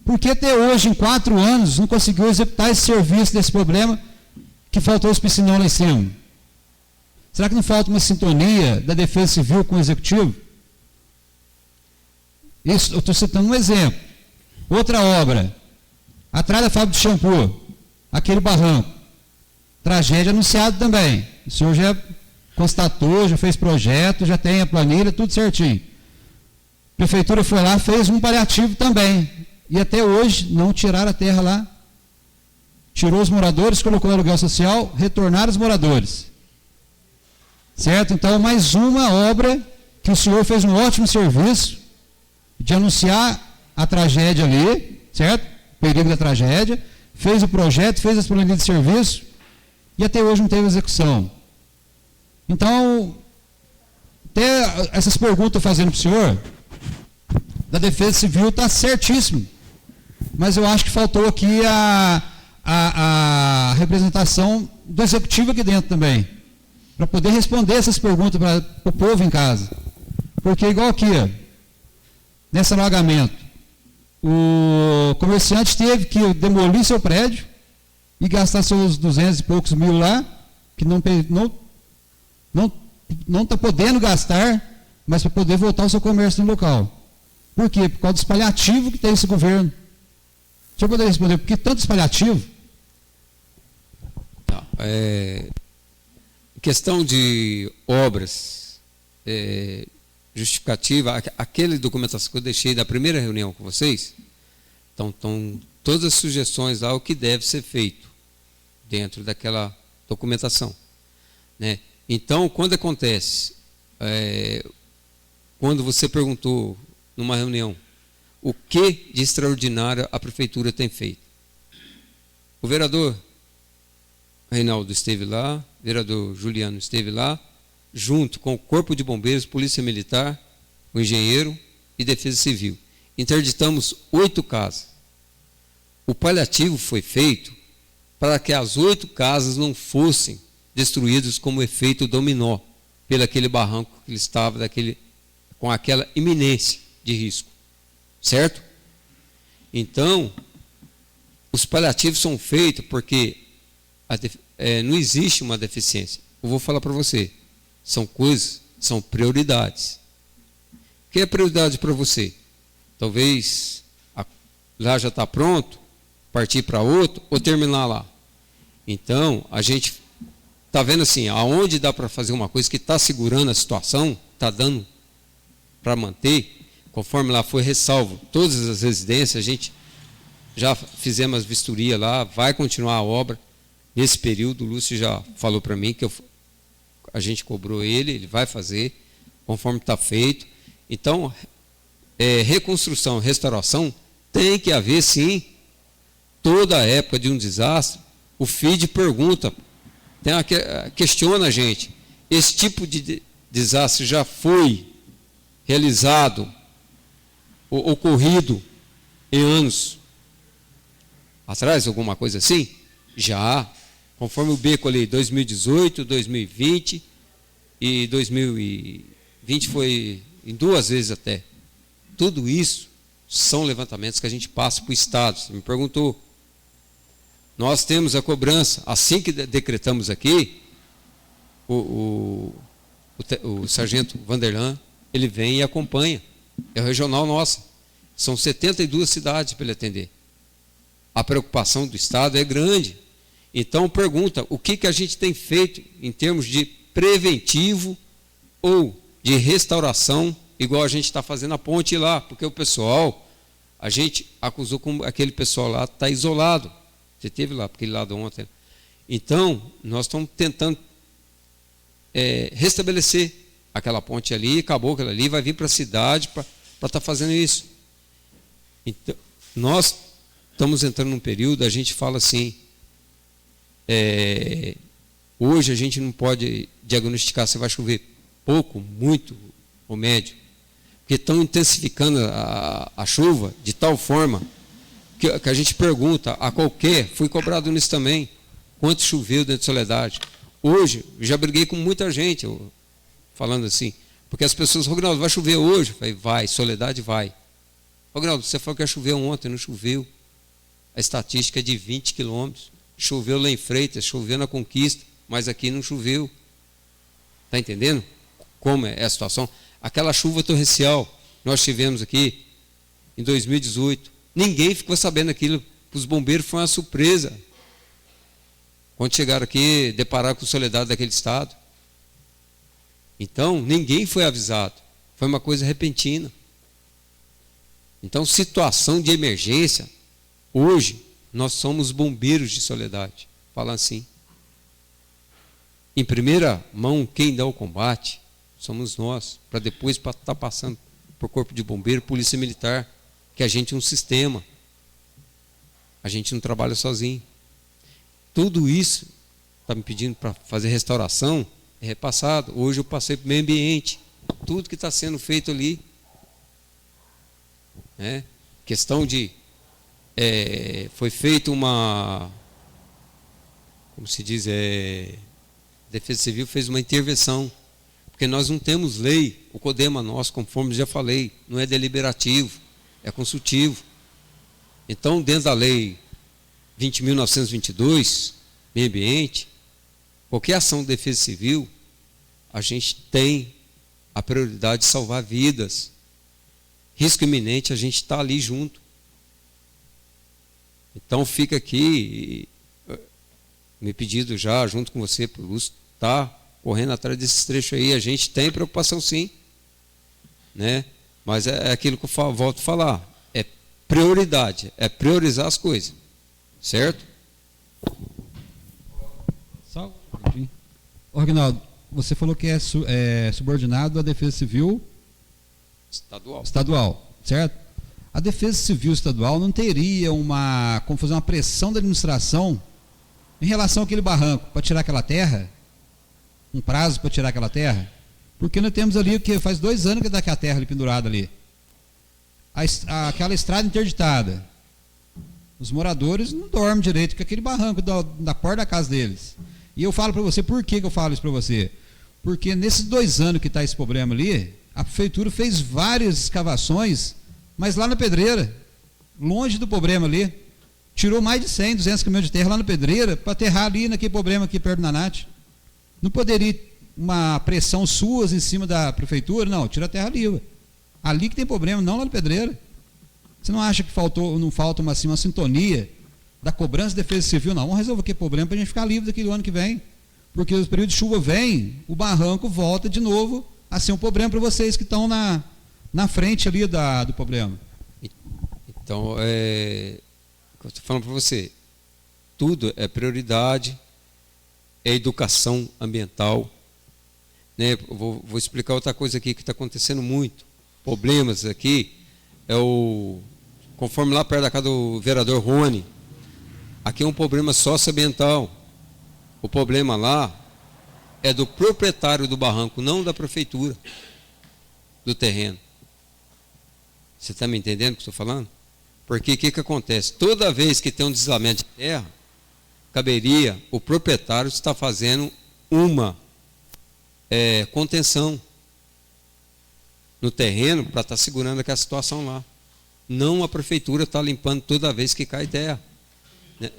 Por que até hoje, em 4 anos, não conseguiu executar esse serviço desse problema que faltou os piscinão lá em cima? Será que não falta uma sintonia da Defesa Civil com o Executivo? Isso, eu estou citando um exemplo. Outra obra, atrás da fábrica de shampoo, aquele barranco, tragédia anunciada também. O senhor já constatou, já fez projeto, já tem a planilha, tudo certinho. A prefeitura foi lá, fez um paliativo também. E até hoje não tiraram a terra lá. Tirou os moradores, colocou no aluguel social, retornaram os moradores. Certo? Então, mais uma obra que o senhor fez um ótimo serviço de anunciar a tragédia ali, certo? O perigo da tragédia, fez o projeto, fez as planilhas de serviço e até hoje não teve execução. Então, até essas perguntas que eu estou fazendo para o senhor, da Defesa Civil, está certíssimo. Mas eu acho que faltou aqui a representação do Executivo aqui dentro também, para poder responder essas perguntas para o povo em casa. Porque igual aqui, ó, nesse alagamento, o comerciante teve que demolir seu prédio e gastar seus 200 e poucos mil lá, que não está podendo gastar, mas para poder voltar ao seu comércio no local. Por quê? Por causa do espalhativo que tem esse governo. O senhor poderia responder, por que tanto espalhativo? Tá. Questão de obras, justificativa, aquela documentação que eu deixei da primeira reunião com vocês, estão todas as sugestões lá, o que deve ser feito dentro daquela documentação. Né? Então, quando acontece, quando você perguntou numa reunião, o que de extraordinário a prefeitura tem feito? O vereador Reinaldo esteve lá, o vereador Juliano esteve lá, junto com o Corpo de Bombeiros, Polícia Militar, o engenheiro e Defesa Civil. Interditamos 8 casas. O paliativo foi feito para que as 8 casas não fossem destruídas como efeito dominó, pelo aquele barranco que ele estava, com aquela iminência de risco. Certo? Então, os paliativos são feitos porque não existe uma deficiência. Eu vou falar para você. São coisas, são prioridades. O que é prioridade para você? Talvez lá já está pronto, partir para outro ou terminar lá. Então, a gente está vendo assim, aonde dá para fazer uma coisa que está segurando a situação, está dando para manter, conforme lá foi ressalvo todas as residências, a gente já fizemos as vistorias lá, vai continuar a obra. Nesse período, o Lúcio já falou para mim que a gente cobrou ele vai fazer, conforme está feito. Então, reconstrução, restauração, tem que haver sim, toda a época de um desastre, o FIDE pergunta, questiona a gente, esse tipo de desastre já foi realizado, ocorrido em anos atrás, alguma coisa assim? Já, conforme o beco ali, 2018, 2020 e 2020 foi em 2 vezes até. Tudo isso são levantamentos que a gente passa para o Estado. Você me perguntou. Nós temos a cobrança, assim que decretamos aqui, o sargento Vanderlan, ele vem e acompanha. É o regional nosso. São 72 cidades para ele atender. A preocupação do Estado é grande. Então, pergunta, o que a gente tem feito em termos de preventivo ou de restauração, igual a gente está fazendo a ponte lá, porque o pessoal, a gente acusou que aquele pessoal lá está isolado. Você esteve lá, aquele lado ontem. Então, nós estamos tentando restabelecer aquela ponte ali, acabou aquela ali, vai vir para a cidade para estar fazendo isso. Então, nós estamos entrando num período, a gente fala assim, hoje a gente não pode diagnosticar se vai chover pouco, muito ou médio, porque estão intensificando a chuva de tal forma que a gente pergunta a qualquer, fui cobrado nisso também, quanto choveu dentro de Soledade. Hoje, eu já briguei com muita gente, falando assim, porque as pessoas, Rognaldo, vai chover hoje? Eu falei, vai, Soledade vai. Rognaldo, você falou que ia chover ontem, não choveu. A estatística é de 20 quilômetros. Choveu lá em Freitas, choveu na Conquista, mas aqui não choveu. Está entendendo como é a situação? Aquela chuva torrencial que nós tivemos aqui em 2018, ninguém ficou sabendo aquilo. Para os bombeiros foi uma surpresa. Quando chegaram aqui, depararam com a soledade daquele estado. Então, ninguém foi avisado. Foi uma coisa repentina. Então, situação de emergência, hoje, nós somos bombeiros de Soledade. Fala assim. Em primeira mão, quem dá o combate somos nós, para depois estar passando por corpo de bombeiro, polícia militar, que a gente é um sistema. A gente não trabalha sozinho. Tudo isso está me pedindo para fazer restauração, é repassado. Hoje eu passei para o meio ambiente, tudo que está sendo feito ali. Questão de foi feita uma, como se diz, Defesa Civil fez uma intervenção, porque nós não temos lei, o CODEMA nosso, conforme já falei, não é deliberativo, é consultivo. Então, dentro da lei 20.922, meio ambiente, qualquer ação de defesa civil, a gente tem a prioridade de salvar vidas. Risco iminente, a gente está ali junto. Então fica aqui, me pedido já, junto com você, para o Lúcio, tá correndo atrás desses trechos aí. A gente tem preocupação sim, né? Mas é aquilo que eu volto a falar, é prioridade, é priorizar as coisas, certo? Só um Reginaldo, você falou que é subordinado à Defesa Civil estadual, certo? A Defesa Civil estadual não teria como fazer uma pressão da administração em relação àquele barranco, para tirar aquela terra? Um prazo para tirar aquela terra? Porque nós temos ali, que faz 2 anos que está aquela terra ali pendurada ali. Aquela estrada interditada. Os moradores não dormem direito com aquele barranco da porta da casa deles. E eu falo para você, por que eu falo isso para você? Porque nesses 2 anos que está esse problema ali, a prefeitura fez várias escavações, mas lá na Pedreira, longe do problema ali, tirou mais de 100, 200 caminhões de terra lá na Pedreira, para aterrar ali naquele problema aqui perto da Nath. Não poderia uma pressão suas em cima da prefeitura? Não, tira a terra ali. Ué. Ali que tem problema, não lá na Pedreira. Você não acha que não falta uma sintonia da cobrança de defesa civil? Não, vamos resolver aquele problema para a gente ficar livre daquele ano que vem. Porque os períodos de chuva vêm, o barranco volta de novo a ser um problema para vocês que estão na frente ali do problema. Então, eu estou falando para você, tudo é prioridade, é educação ambiental. Né? Vou explicar outra coisa aqui que está acontecendo muito. Problemas aqui, conforme lá perto da casa do vereador Rony, aqui é um problema socioambiental. O problema lá é do proprietário do barranco, não da prefeitura, do terreno. Você está me entendendo o que eu estou falando? Porque o que acontece? Toda vez que tem um deslizamento de terra, caberia o proprietário estar fazendo uma contenção no terreno para estar segurando aquela situação lá. Não a prefeitura está limpando toda vez que cai terra.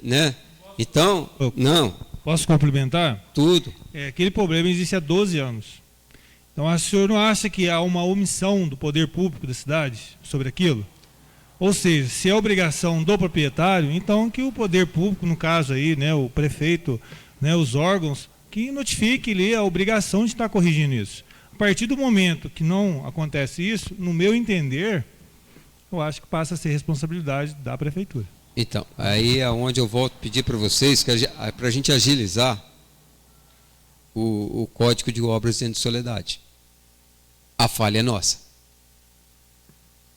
Né? Então, não. Posso complementar? Tudo. Aquele problema existe há 12 anos. Então, o senhor não acha que há uma omissão do poder público da cidade sobre aquilo? Ou seja, se é obrigação do proprietário, então que o poder público, no caso aí, né, o prefeito, né, os órgãos, que notifique ali a obrigação de estar corrigindo isso. A partir do momento que não acontece isso, no meu entender, eu acho que passa a ser responsabilidade da prefeitura. Então, aí é onde eu volto a pedir para vocês, para a gente agilizar o Código de Obras dentro de Soledade. A falha é nossa.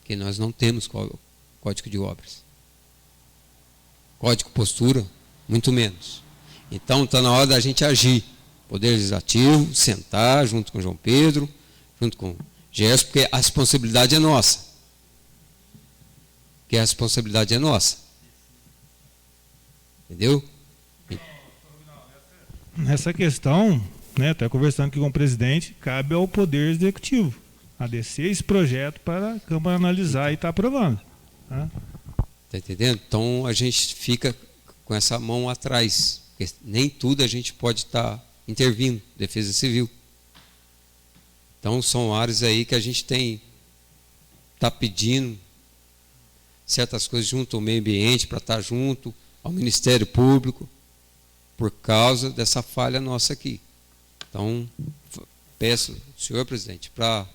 Porque nós não temos Código de Obras. Código Postura, muito menos. Então, está na hora da gente agir. Poder Legislativo, sentar junto com o João Pedro, junto com o Gerson, porque a responsabilidade é nossa. Porque a responsabilidade é nossa. Entendeu? Nessa questão, né, até conversando aqui com o presidente, cabe ao Poder Executivo a descer esse projeto para a Câmara analisar e estar aprovando. Tá? Está entendendo? Então a gente fica com essa mão atrás, porque nem tudo a gente pode estar intervindo, Defesa Civil. Então são áreas aí que a gente está pedindo certas coisas junto ao meio ambiente, para estar junto ao Ministério Público, por causa dessa falha nossa aqui. Então, peço, senhor presidente, para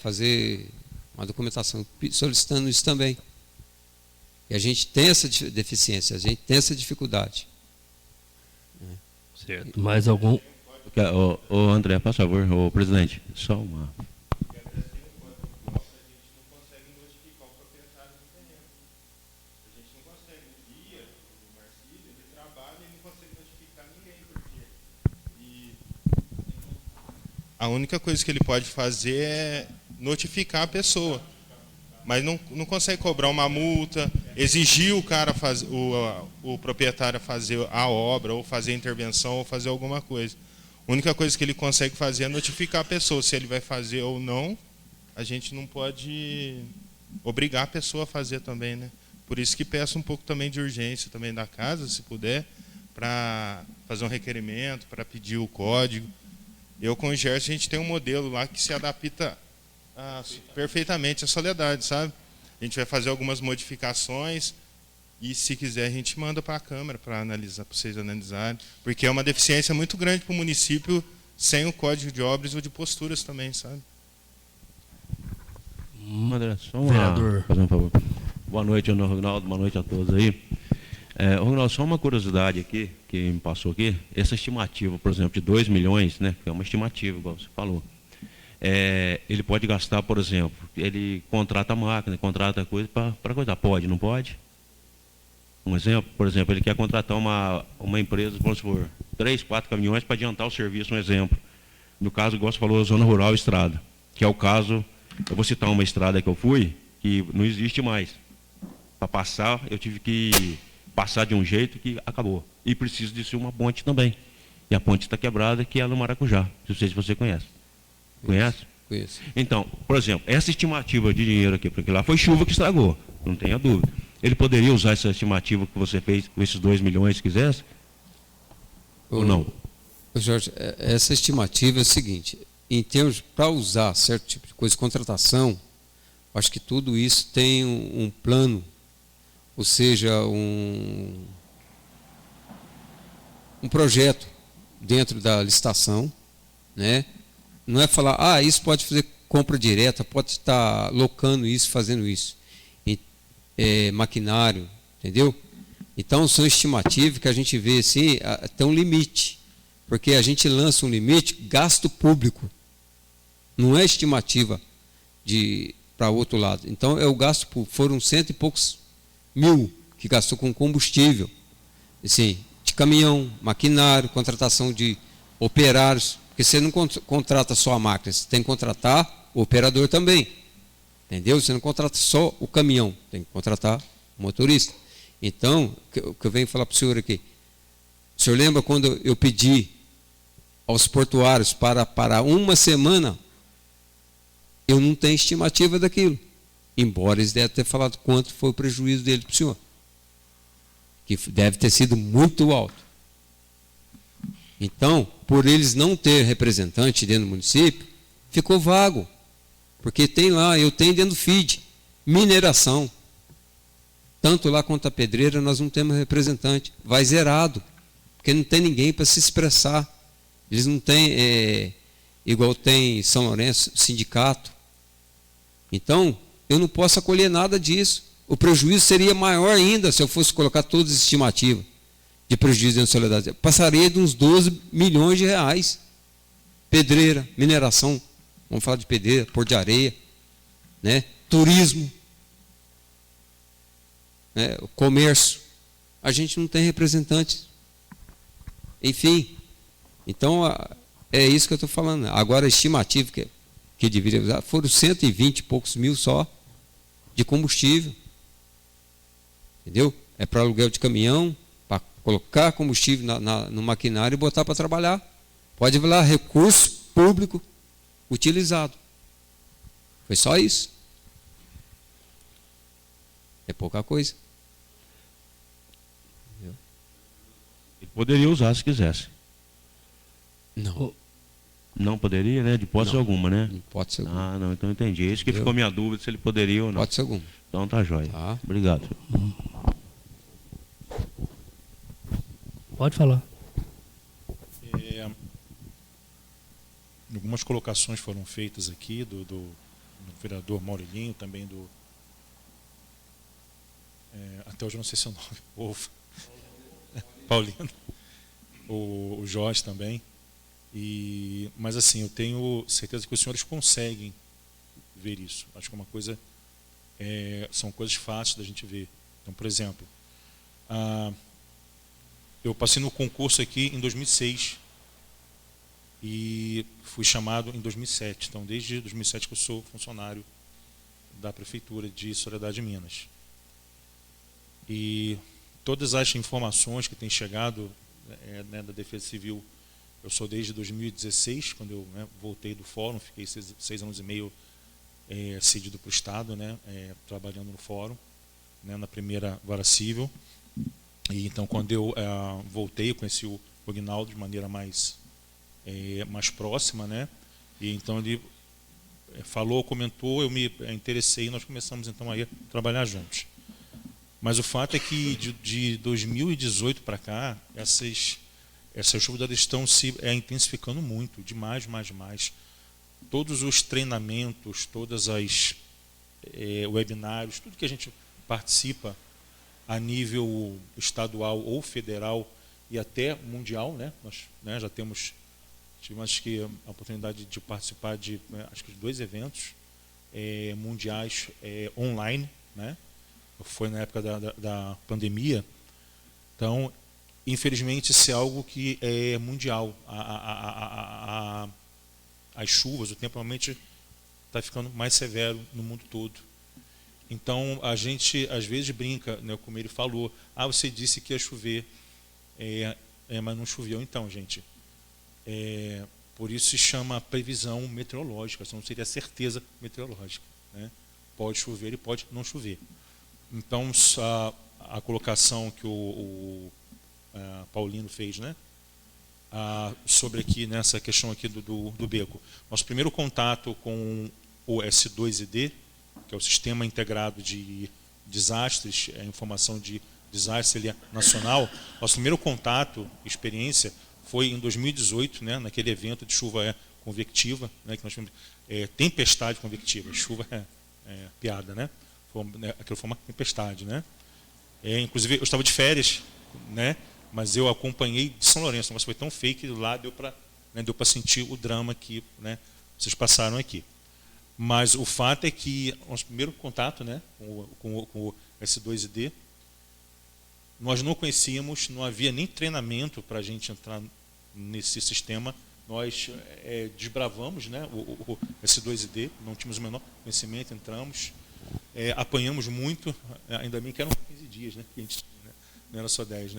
fazer uma documentação solicitando isso também. E a gente tem essa deficiência, a gente tem essa dificuldade. Certo. Mais algum? Ô André, por favor, ô presidente, só uma... A única coisa que ele pode fazer é notificar a pessoa, mas não consegue cobrar uma multa, exigir o cara o proprietário fazer a obra, ou fazer a intervenção, ou fazer alguma coisa. A única coisa que ele consegue fazer é notificar a pessoa. Se ele vai fazer ou não, a gente não pode obrigar a pessoa a fazer também, né? Por isso que peço um pouco também de urgência também da casa, se puder, para fazer um requerimento, para pedir o código. Eu com o Gerson, a gente tem um modelo lá que se adapta perfeitamente à Soledade, sabe? A gente vai fazer algumas modificações e, se quiser, a gente manda para a Câmara para analisar, para vocês analisarem, porque é uma deficiência muito grande para o município sem o Código de Obras ou de Posturas também, sabe? André, só uma... Vereador. Fazer um favor. Boa noite, Ana Ronaldo, boa noite a todos aí. Ronaldo, só uma curiosidade aqui, que me passou aqui, essa estimativa, por exemplo, de 2 milhões, né, que é uma estimativa, igual você falou, ele pode gastar, por exemplo, ele contrata a máquina, contrata coisa para coisa, pode, não pode? Um exemplo, por exemplo, ele quer contratar uma empresa, vamos supor, 3, 4 caminhões para adiantar o serviço, um exemplo. No caso, igual você falou, zona rural e estrada, que é o caso, eu vou citar uma estrada que eu fui, que não existe mais. Para passar, eu tive que passar de um jeito que acabou. E preciso de ser uma ponte também. E a ponte está quebrada, que é no Maracujá. Não sei se você conhece. Conhece? Conheço. Então, por exemplo, essa estimativa de dinheiro aqui para aquilo lá foi chuva que estragou, não tenha dúvida. Ele poderia usar essa estimativa que você fez com esses 2 milhões, se quisesse? Ou não? Jorge, essa estimativa é a seguinte, em termos, para usar certo tipo de coisa, contratação, acho que tudo isso tem um plano, ou seja, um projeto dentro da licitação, né? Não é falar, isso pode fazer compra direta, pode estar locando isso, fazendo isso. Maquinário, entendeu? Então, são estimativas que a gente vê assim, até um limite, porque a gente lança um limite, gasto público, não é estimativa para o outro lado. Então, é o gasto público, foram 100 e poucos mil que gastou com combustível, assim, de caminhão, maquinário, contratação de operários, porque você não contrata só a máquina, você tem que contratar o operador também, entendeu? Você não contrata só o caminhão, tem que contratar o motorista. Então, o que eu venho falar para o senhor aqui, senhor lembra quando eu pedi aos portuários para parar uma semana? Eu não tenho estimativa daquilo. Embora eles devem ter falado quanto foi o prejuízo dele para o senhor. Que deve ter sido muito alto. Então, por eles não ter representante dentro do município, ficou vago. Porque tem lá, eu tenho dentro do FID, mineração. Tanto lá quanto a pedreira, nós não temos representante. Vai zerado. Porque não tem ninguém para se expressar. Eles não têm, igual tem São Lourenço, sindicato. Então, eu não posso acolher nada disso. O prejuízo seria maior ainda se eu fosse colocar todas as estimativas de prejuízo dentro da Soledade. Passaria de uns 12 milhões de reais. Pedreira, mineração, vamos falar de pedreira, Porto de Areia, né? Turismo, né? O comércio. A gente não tem representantes. Enfim, então é isso que eu estou falando. Agora a estimativa que deveria usar foram 120 e poucos mil só de combustível. Entendeu? É para aluguel de caminhão, para colocar combustível no maquinário e botar para trabalhar. Pode vir lá, recurso público utilizado. Foi só isso. É pouca coisa. Entendeu? Ele poderia usar se quisesse. Não. Não poderia, né? De hipótese Não, alguma, né? de hipótese alguma. Ah, não, então entendi. Isso que Entendeu? ficou minha dúvida, se ele poderia ou não. Hipótese alguma. Então tá jóia. Tá. Obrigado. Pode falar. Algumas colocações foram feitas aqui do vereador Maurilinho, também até hoje eu não sei seu nome, povo. Paulino. O Jorge também. Mas assim, eu tenho certeza que os senhores conseguem ver isso. Acho que é uma coisa, são coisas fáceis da gente ver. Então, por exemplo, eu passei no concurso aqui em 2006 e fui chamado em 2007. Então, desde 2007 que eu sou funcionário da Prefeitura de Soledade de Minas. E todas as informações que têm chegado da Defesa Civil, eu sou desde 2016, quando eu voltei do fórum, fiquei 6 anos e meio cedido para o Estado, trabalhando no fórum, na primeira vara civil. E então, quando eu voltei, eu conheci o Aguinaldo de maneira mais próxima, e então ele falou, comentou, eu me interessei e nós começamos então a trabalhar juntos. Mas o fato é que de 2018 para cá, essas chuvas estão se intensificando muito, demais. Todos os treinamentos, todas as webinários, tudo que a gente participa a nível estadual ou federal e até mundial, nós já tivemos a oportunidade de participar de acho que 2 eventos mundiais online, foi na época da pandemia. Então, infelizmente, isso é algo que é mundial. As chuvas, o tempo realmente está ficando mais severo no mundo todo. Então, a gente às vezes brinca, como ele falou, você disse que ia chover, mas não choveu. Então, gente, por isso se chama previsão meteorológica, senão seria certeza meteorológica. Pode chover e pode não chover. Então, a colocação que o Paulino fez, sobre aqui nessa questão aqui do beco. Nosso primeiro contato com o S2ID, que é o Sistema Integrado de Desastres, informação de desastre nacional. Nosso primeiro contato, experiência, foi em 2018, naquele evento de chuva convectiva, que nós chamamos tempestade convectiva. Chuva piada, aquilo foi uma tempestade, inclusive eu estava de férias, mas eu acompanhei de São Lourenço. O negócio foi tão feio que lá deu para sentir o drama que vocês passaram aqui. Mas o fato é que nosso primeiro contato com o S2ID, nós não conhecíamos, não havia nem treinamento para a gente entrar nesse sistema. Nós desbravamos o S2ID, não tínhamos o menor conhecimento, entramos, apanhamos muito, ainda bem que eram 15 dias, que a gente, não era só 10.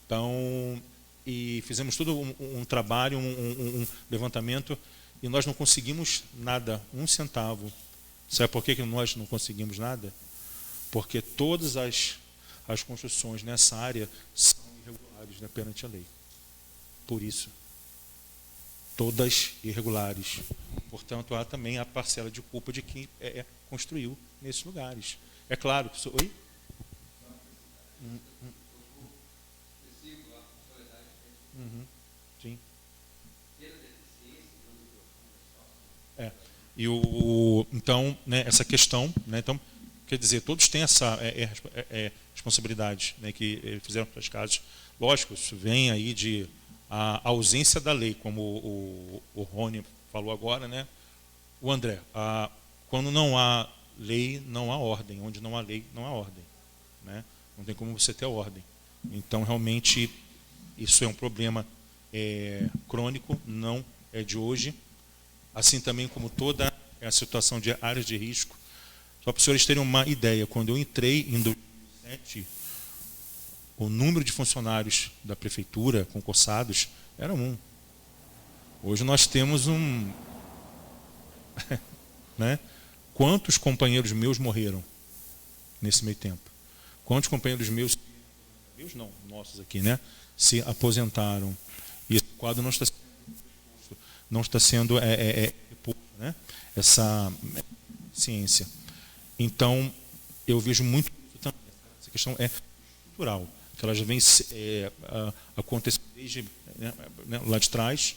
Então, e fizemos todo um trabalho, um levantamento, e nós não conseguimos nada, um centavo. Sabe por que nós não conseguimos nada? Porque todas as construções nessa área são irregulares, né, perante a lei. Por isso. Todas irregulares. Portanto, há também a parcela de culpa de quem construiu nesses lugares. É claro que... Oi? Sim. Então, né, essa questão, né, então, quer dizer, todos têm essa responsabilidade, né, que fizeram para as casas. Lógico, isso vem aí de a ausência da lei, como o Rony falou agora, né? O André, quando não há lei, não há ordem. Onde não há lei, não há ordem, né? Não tem como você ter ordem. Então, realmente, isso é um problema crônico, não é de hoje. Assim também como toda a situação de áreas de risco. Só para os senhores terem uma ideia, quando eu entrei em 2007, o número de funcionários da prefeitura concursados era 1. Hoje nós temos né? Quantos companheiros meus morreram nesse meio tempo? Quantos companheiros meus não, nossos aqui, né? Se aposentaram? E esse quadro não está sendo né? Essa ciência. Então, eu vejo muito também, essa questão é estrutural, que ela já vem acontecendo desde lá de trás,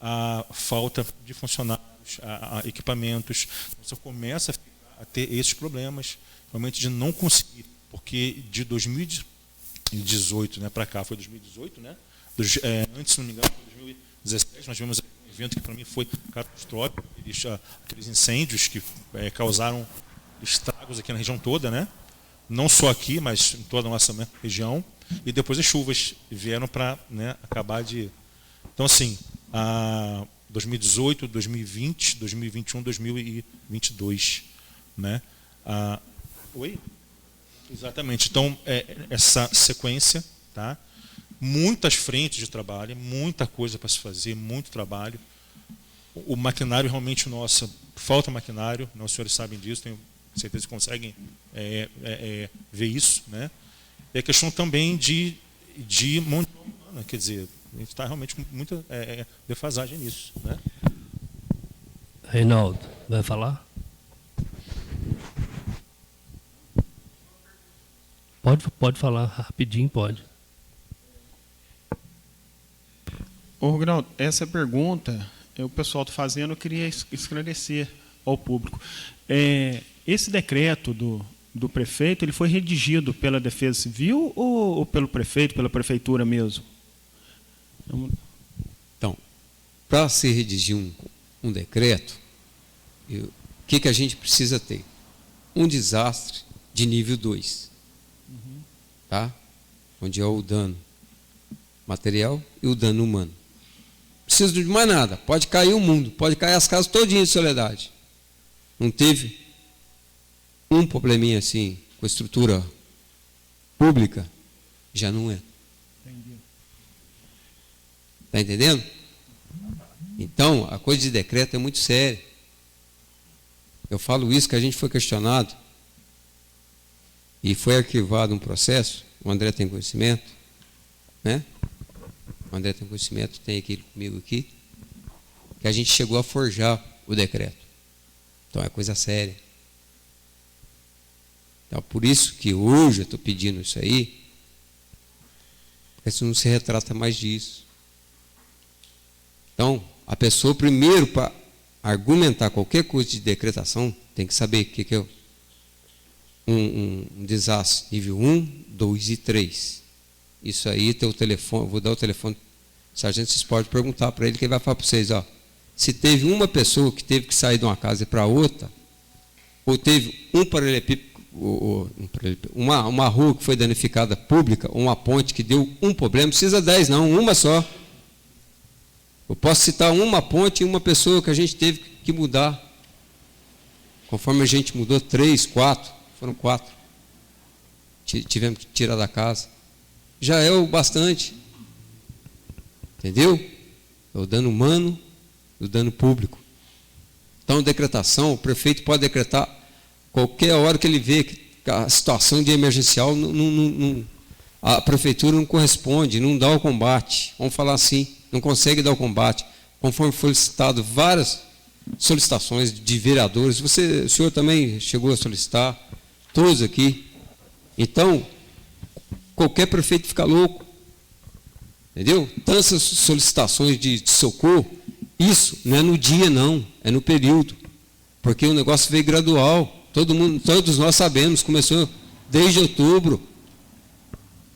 a falta de funcionários, a equipamentos. Então, você começa a ter esses problemas, realmente de não conseguir, porque de 2018, né, para cá, foi 2018, né? Antes, se não me engano, foi 2017, nós tivemos um evento que para mim foi catastrófico, aqueles incêndios que causaram estragos aqui na região toda, né? Não só aqui, mas em toda a nossa região. E depois as chuvas vieram para, né, acabar de... Então, assim, 2018, 2020, 2021, 2022. Né? Oi? Exatamente. Então, essa sequência, tá? Muitas frentes de trabalho, muita coisa para se fazer, muito trabalho. O maquinário realmente nosso, falta maquinário, não, os senhores sabem disso, tenho certeza que conseguem ver isso, né? E a questão também de mão de obra, quer dizer, a gente está realmente com muita defasagem nisso, né? Reinaldo, vai falar? Pode falar rapidinho, pode. Ô, Ronaldo, essa pergunta, o pessoal está fazendo, eu queria esclarecer ao público. Esse decreto do prefeito, ele foi redigido pela Defesa Civil ou pelo prefeito, pela prefeitura mesmo? Então, para se redigir um decreto, o que a gente precisa ter? Um desastre de nível 2. Tá? Onde é o dano material e o dano humano. Precisa de mais nada. Pode cair o mundo, pode cair as casas todinhas de Soledade. Não teve um probleminha assim com a estrutura pública, já não é. Está entendendo? Então, a coisa de decreto é muito séria. Eu falo isso que a gente foi questionado e foi arquivado um processo. O André tem conhecimento, né? O André tem conhecimento, tem aquilo comigo aqui, que a gente chegou a forjar o decreto. Então é coisa séria. Então, por isso que hoje eu estou pedindo isso aí, porque senão não se retrata mais disso. Então, a pessoa, primeiro, para argumentar qualquer coisa de decretação, tem que saber o que é um desastre nível 1, 2 e 3. Isso aí tem o telefone, vou dar o telefone, sargento, vocês podem perguntar para ele, que ele vai falar para vocês, ó, se teve uma pessoa que teve que sair de uma casa para outra, ou teve um paralelepípedo, uma rua que foi danificada pública, ou uma ponte que deu um problema, precisa 10 não, uma só. Eu posso citar uma ponte e uma pessoa que a gente teve que mudar. Conforme a gente mudou 3, 4, foram 4. Tivemos que tirar da casa. Já é o bastante. Entendeu? É o dano humano e o dano público. Então, decretação, o prefeito pode decretar qualquer hora que ele vê que a situação de emergencial, a prefeitura não corresponde, não dá o combate. Vamos falar assim, não consegue dar o combate. Conforme foi solicitado várias solicitações de vereadores, o senhor também chegou a solicitar, todos aqui. Então, qualquer prefeito fica louco. Entendeu? Tantas solicitações de socorro, isso não é no dia, não, é no período. Porque o negócio veio gradual. Todos nós sabemos, começou desde outubro.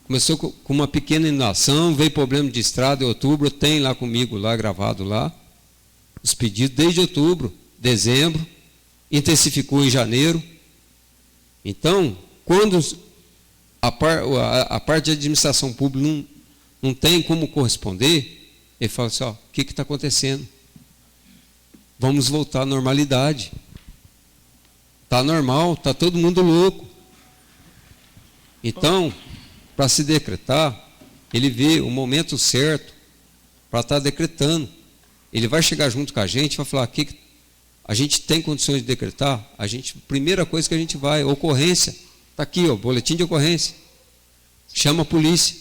Começou com uma pequena inundação, veio problema de estrada em outubro, tem lá comigo, lá gravado lá, os pedidos desde outubro, dezembro, intensificou em janeiro. Então, quando a parte de administração pública não tem como corresponder, ele fala assim, ó, o que está acontecendo? Vamos voltar à normalidade. Está normal, está todo mundo louco. Então, para se decretar, ele vê o momento certo para estar decretando. Ele vai chegar junto com a gente e vai falar, que a gente tem condições de decretar? Primeira coisa que a gente vai, ocorrência. Está aqui, ó, boletim de ocorrência. Chama a polícia.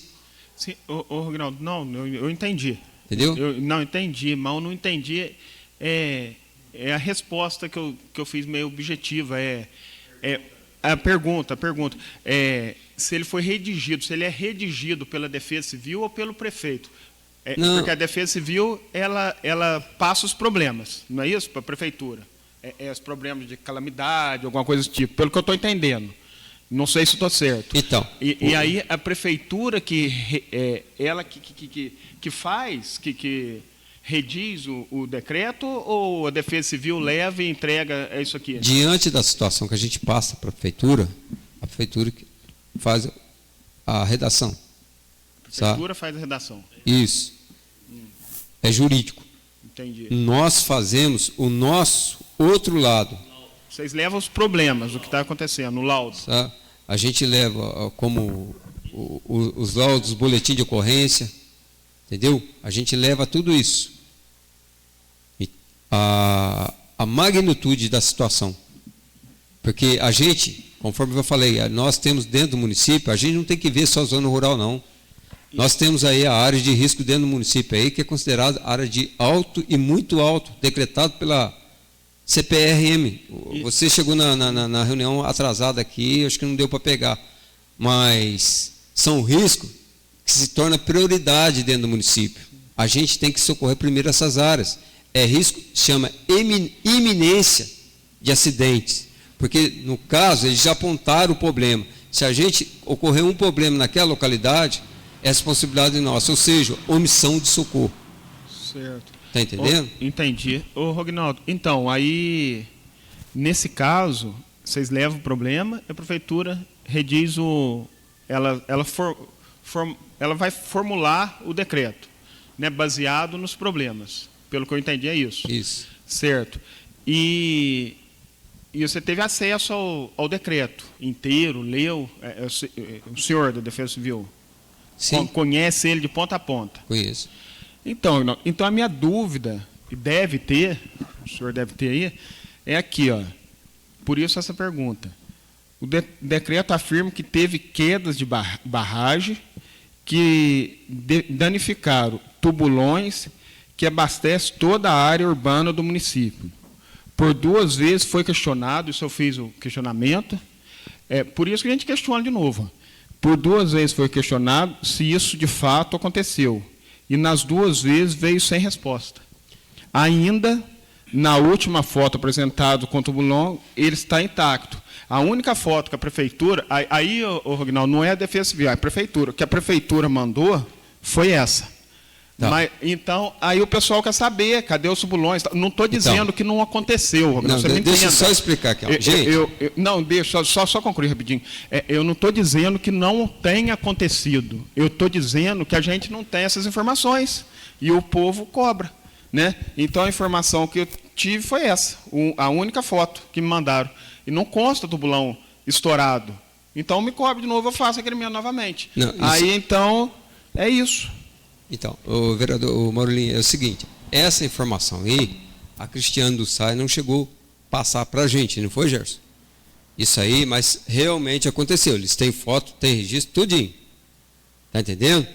Sim, Ronaldo, não, eu entendi. Entendeu? Eu não entendi, mas eu não entendi. É a resposta que eu fiz meio objetiva. A pergunta. Se ele foi redigido, se ele é redigido pela Defesa Civil ou pelo prefeito. Porque a Defesa Civil, ela passa os problemas, não é isso? Para a prefeitura. Os problemas de calamidade, alguma coisa desse tipo, pelo que eu estou entendendo. Não sei se estou certo. Então, e aí a prefeitura que faz, que rediz o decreto, ou a Defesa Civil leva e entrega isso aqui? Diante da situação que a gente passa para a prefeitura que faz a redação. A prefeitura faz a redação. Isso. É jurídico. Entendi. Nós fazemos o nosso outro lado. Vocês levam os problemas, o que está acontecendo, o laudo. Tá? A gente leva como os laudos, boletim de ocorrência, entendeu? A gente leva tudo isso. E a magnitude da situação. Porque a gente, conforme eu falei, nós temos dentro do município, a gente não tem que ver só a zona rural, não. Nós temos aí a área de risco dentro do município, aí, que é considerada área de alto e muito alto, decretado pela CPRM. Você chegou na reunião atrasada aqui, acho que não deu para pegar. Mas são riscos que se torna prioridade dentro do município. A gente tem que socorrer primeiro essas áreas. É risco, chama iminência de acidentes. Porque, no caso, eles já apontaram o problema. Se a gente ocorrer um problema naquela localidade, é responsabilidade nossa, ou seja, omissão de socorro. Certo. Está entendendo? Entendi. Ô, Rognaldo, então, aí, nesse caso, vocês levam o problema, a prefeitura rediz ela vai formular o decreto, né, baseado nos problemas. Pelo que eu entendi, é isso. Isso. Certo. E você teve acesso ao decreto inteiro, leu, o senhor da Defesa Civil? Sim. Conhece ele de ponta a ponta? Conheço. Então a minha dúvida, e deve ter, o senhor deve ter aí, é aqui, ó. Por isso essa pergunta. O decreto afirma que teve quedas de barragem que danificaram tubulões que abastecem toda a área urbana do município. Por 2 vezes foi questionado, isso eu fiz o questionamento, por isso que a gente questiona de novo. Por 2 vezes foi questionado se isso de fato aconteceu. E nas 2 vezes veio sem resposta. Ainda, na última foto apresentada com o tubulão, ele está intacto. A única foto que a prefeitura... Aí, Rognaldo, não é a Defesa Civil, é a prefeitura. O que a prefeitura mandou foi essa. Tá. Mas, então, aí o pessoal quer saber, cadê os tubulões? Não estou dizendo que não aconteceu, Rognaldo. Não, deixa eu só explicar aqui. Gente. Não, deixa, só concluir rapidinho. Eu não estou dizendo que não tenha acontecido. Eu estou dizendo que a gente não tem essas informações. E o povo cobra. Né? Então, a informação que eu tive foi essa. A única foto que me mandaram. E não consta tubulão estourado. Então, me cobre de novo, eu faço aquele meu novamente. Não, aí, então, é isso. Então, o vereador, o Maurolinho, é o seguinte, essa informação aí, a Cristiane do SAI não chegou a passar para a gente, não foi, Gerson? Isso aí, mas realmente aconteceu. Eles têm foto, têm registro, tudinho. Está entendendo?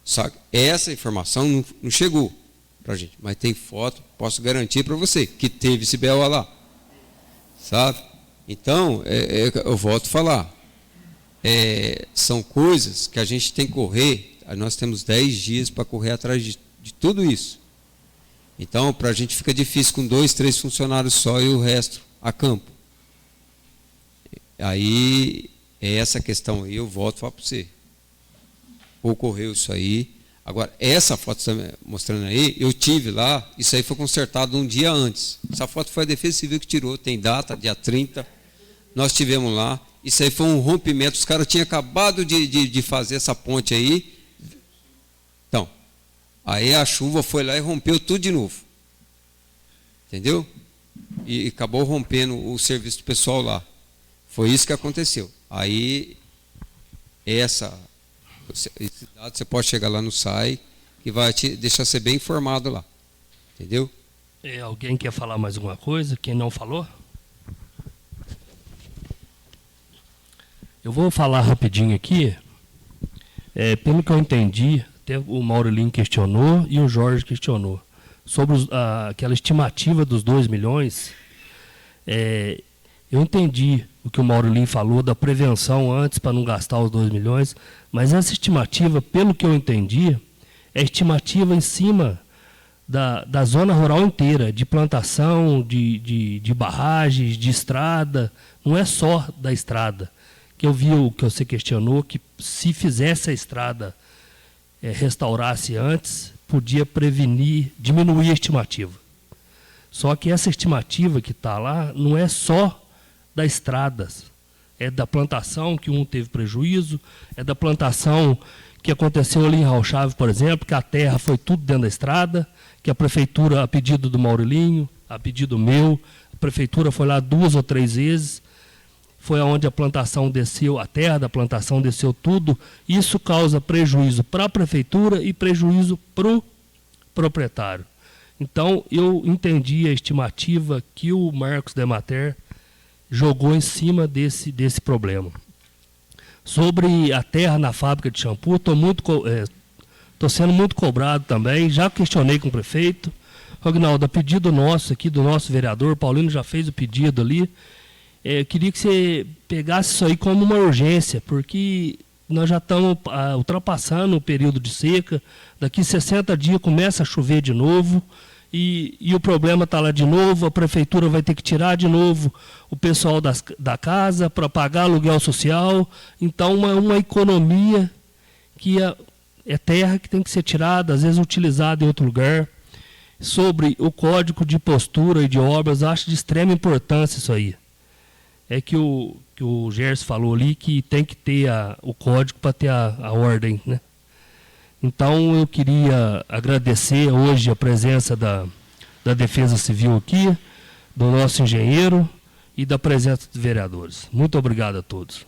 Só que essa informação não chegou para a gente, mas tem foto, posso garantir para você, que teve esse BO lá. Sabe? Então, eu volto a falar. São coisas que a gente tem que correr. Nós temos 10 dias para correr atrás de tudo isso. Então, para a gente fica difícil com 2, 3 funcionários só e o resto a campo. Aí, essa questão aí, eu volto a falar para você. Ocorreu isso aí. Agora, essa foto que você está mostrando aí, eu tive lá, isso aí foi consertado um dia antes. Essa foto foi a Defesa Civil que tirou, tem data, dia 30. Nós tivemos lá. Isso aí foi um rompimento. Os caras tinham acabado de fazer essa ponte aí. Então, aí a chuva foi lá e rompeu tudo de novo. Entendeu? E acabou rompendo o serviço do pessoal lá. Foi isso que aconteceu. Aí, esse dado você pode chegar lá no SAI, que vai te deixar você bem informado lá. Entendeu? Alguém quer falar mais alguma coisa? Quem não falou? Eu vou falar rapidinho aqui. Pelo que eu entendi, até o Maurolinho questionou e o Jorge questionou, sobre aquela estimativa dos 2 milhões. Eu entendi o que o Maurolinho falou da prevenção antes para não gastar os 2 milhões, mas essa estimativa, pelo que eu entendi, é estimativa em cima da zona rural inteira, de plantação, de barragens, de estrada, não é só da estrada. Que eu vi o que você questionou, que se fizesse a estrada, restaurasse antes, podia prevenir, diminuir a estimativa. Só que essa estimativa que está lá não é só das estradas, é da plantação que teve prejuízo, é da plantação que aconteceu ali em Rauchave, por exemplo, que a terra foi tudo dentro da estrada, que a prefeitura, a pedido do Maurolinho, a pedido meu, a prefeitura foi lá 2 ou 3 vezes, foi onde a plantação desceu, a terra da plantação desceu tudo. Isso causa prejuízo para a prefeitura e prejuízo para o proprietário. Então, eu entendi a estimativa que o Marcos Demater jogou em cima desse problema. Sobre a terra na fábrica de shampoo, estou sendo muito cobrado também, já questionei com o prefeito. Rognaldo, a pedido nosso aqui, do nosso vereador, Paulino já fez o pedido ali. Eu queria que você pegasse isso aí como uma urgência, porque nós já estamos ultrapassando o período de seca, daqui 60 dias começa a chover de novo, e o problema está lá de novo, a prefeitura vai ter que tirar de novo o pessoal da casa para pagar aluguel social. Então, uma economia que é terra que tem que ser tirada, às vezes utilizada em outro lugar. Sobre o código de postura e de obras, acho de extrema importância isso aí. É que o Gerson falou ali que tem que ter o código para ter a ordem, né? Então, eu queria agradecer hoje a presença da Defesa Civil aqui, do nosso engenheiro e da presença dos vereadores. Muito obrigado a todos.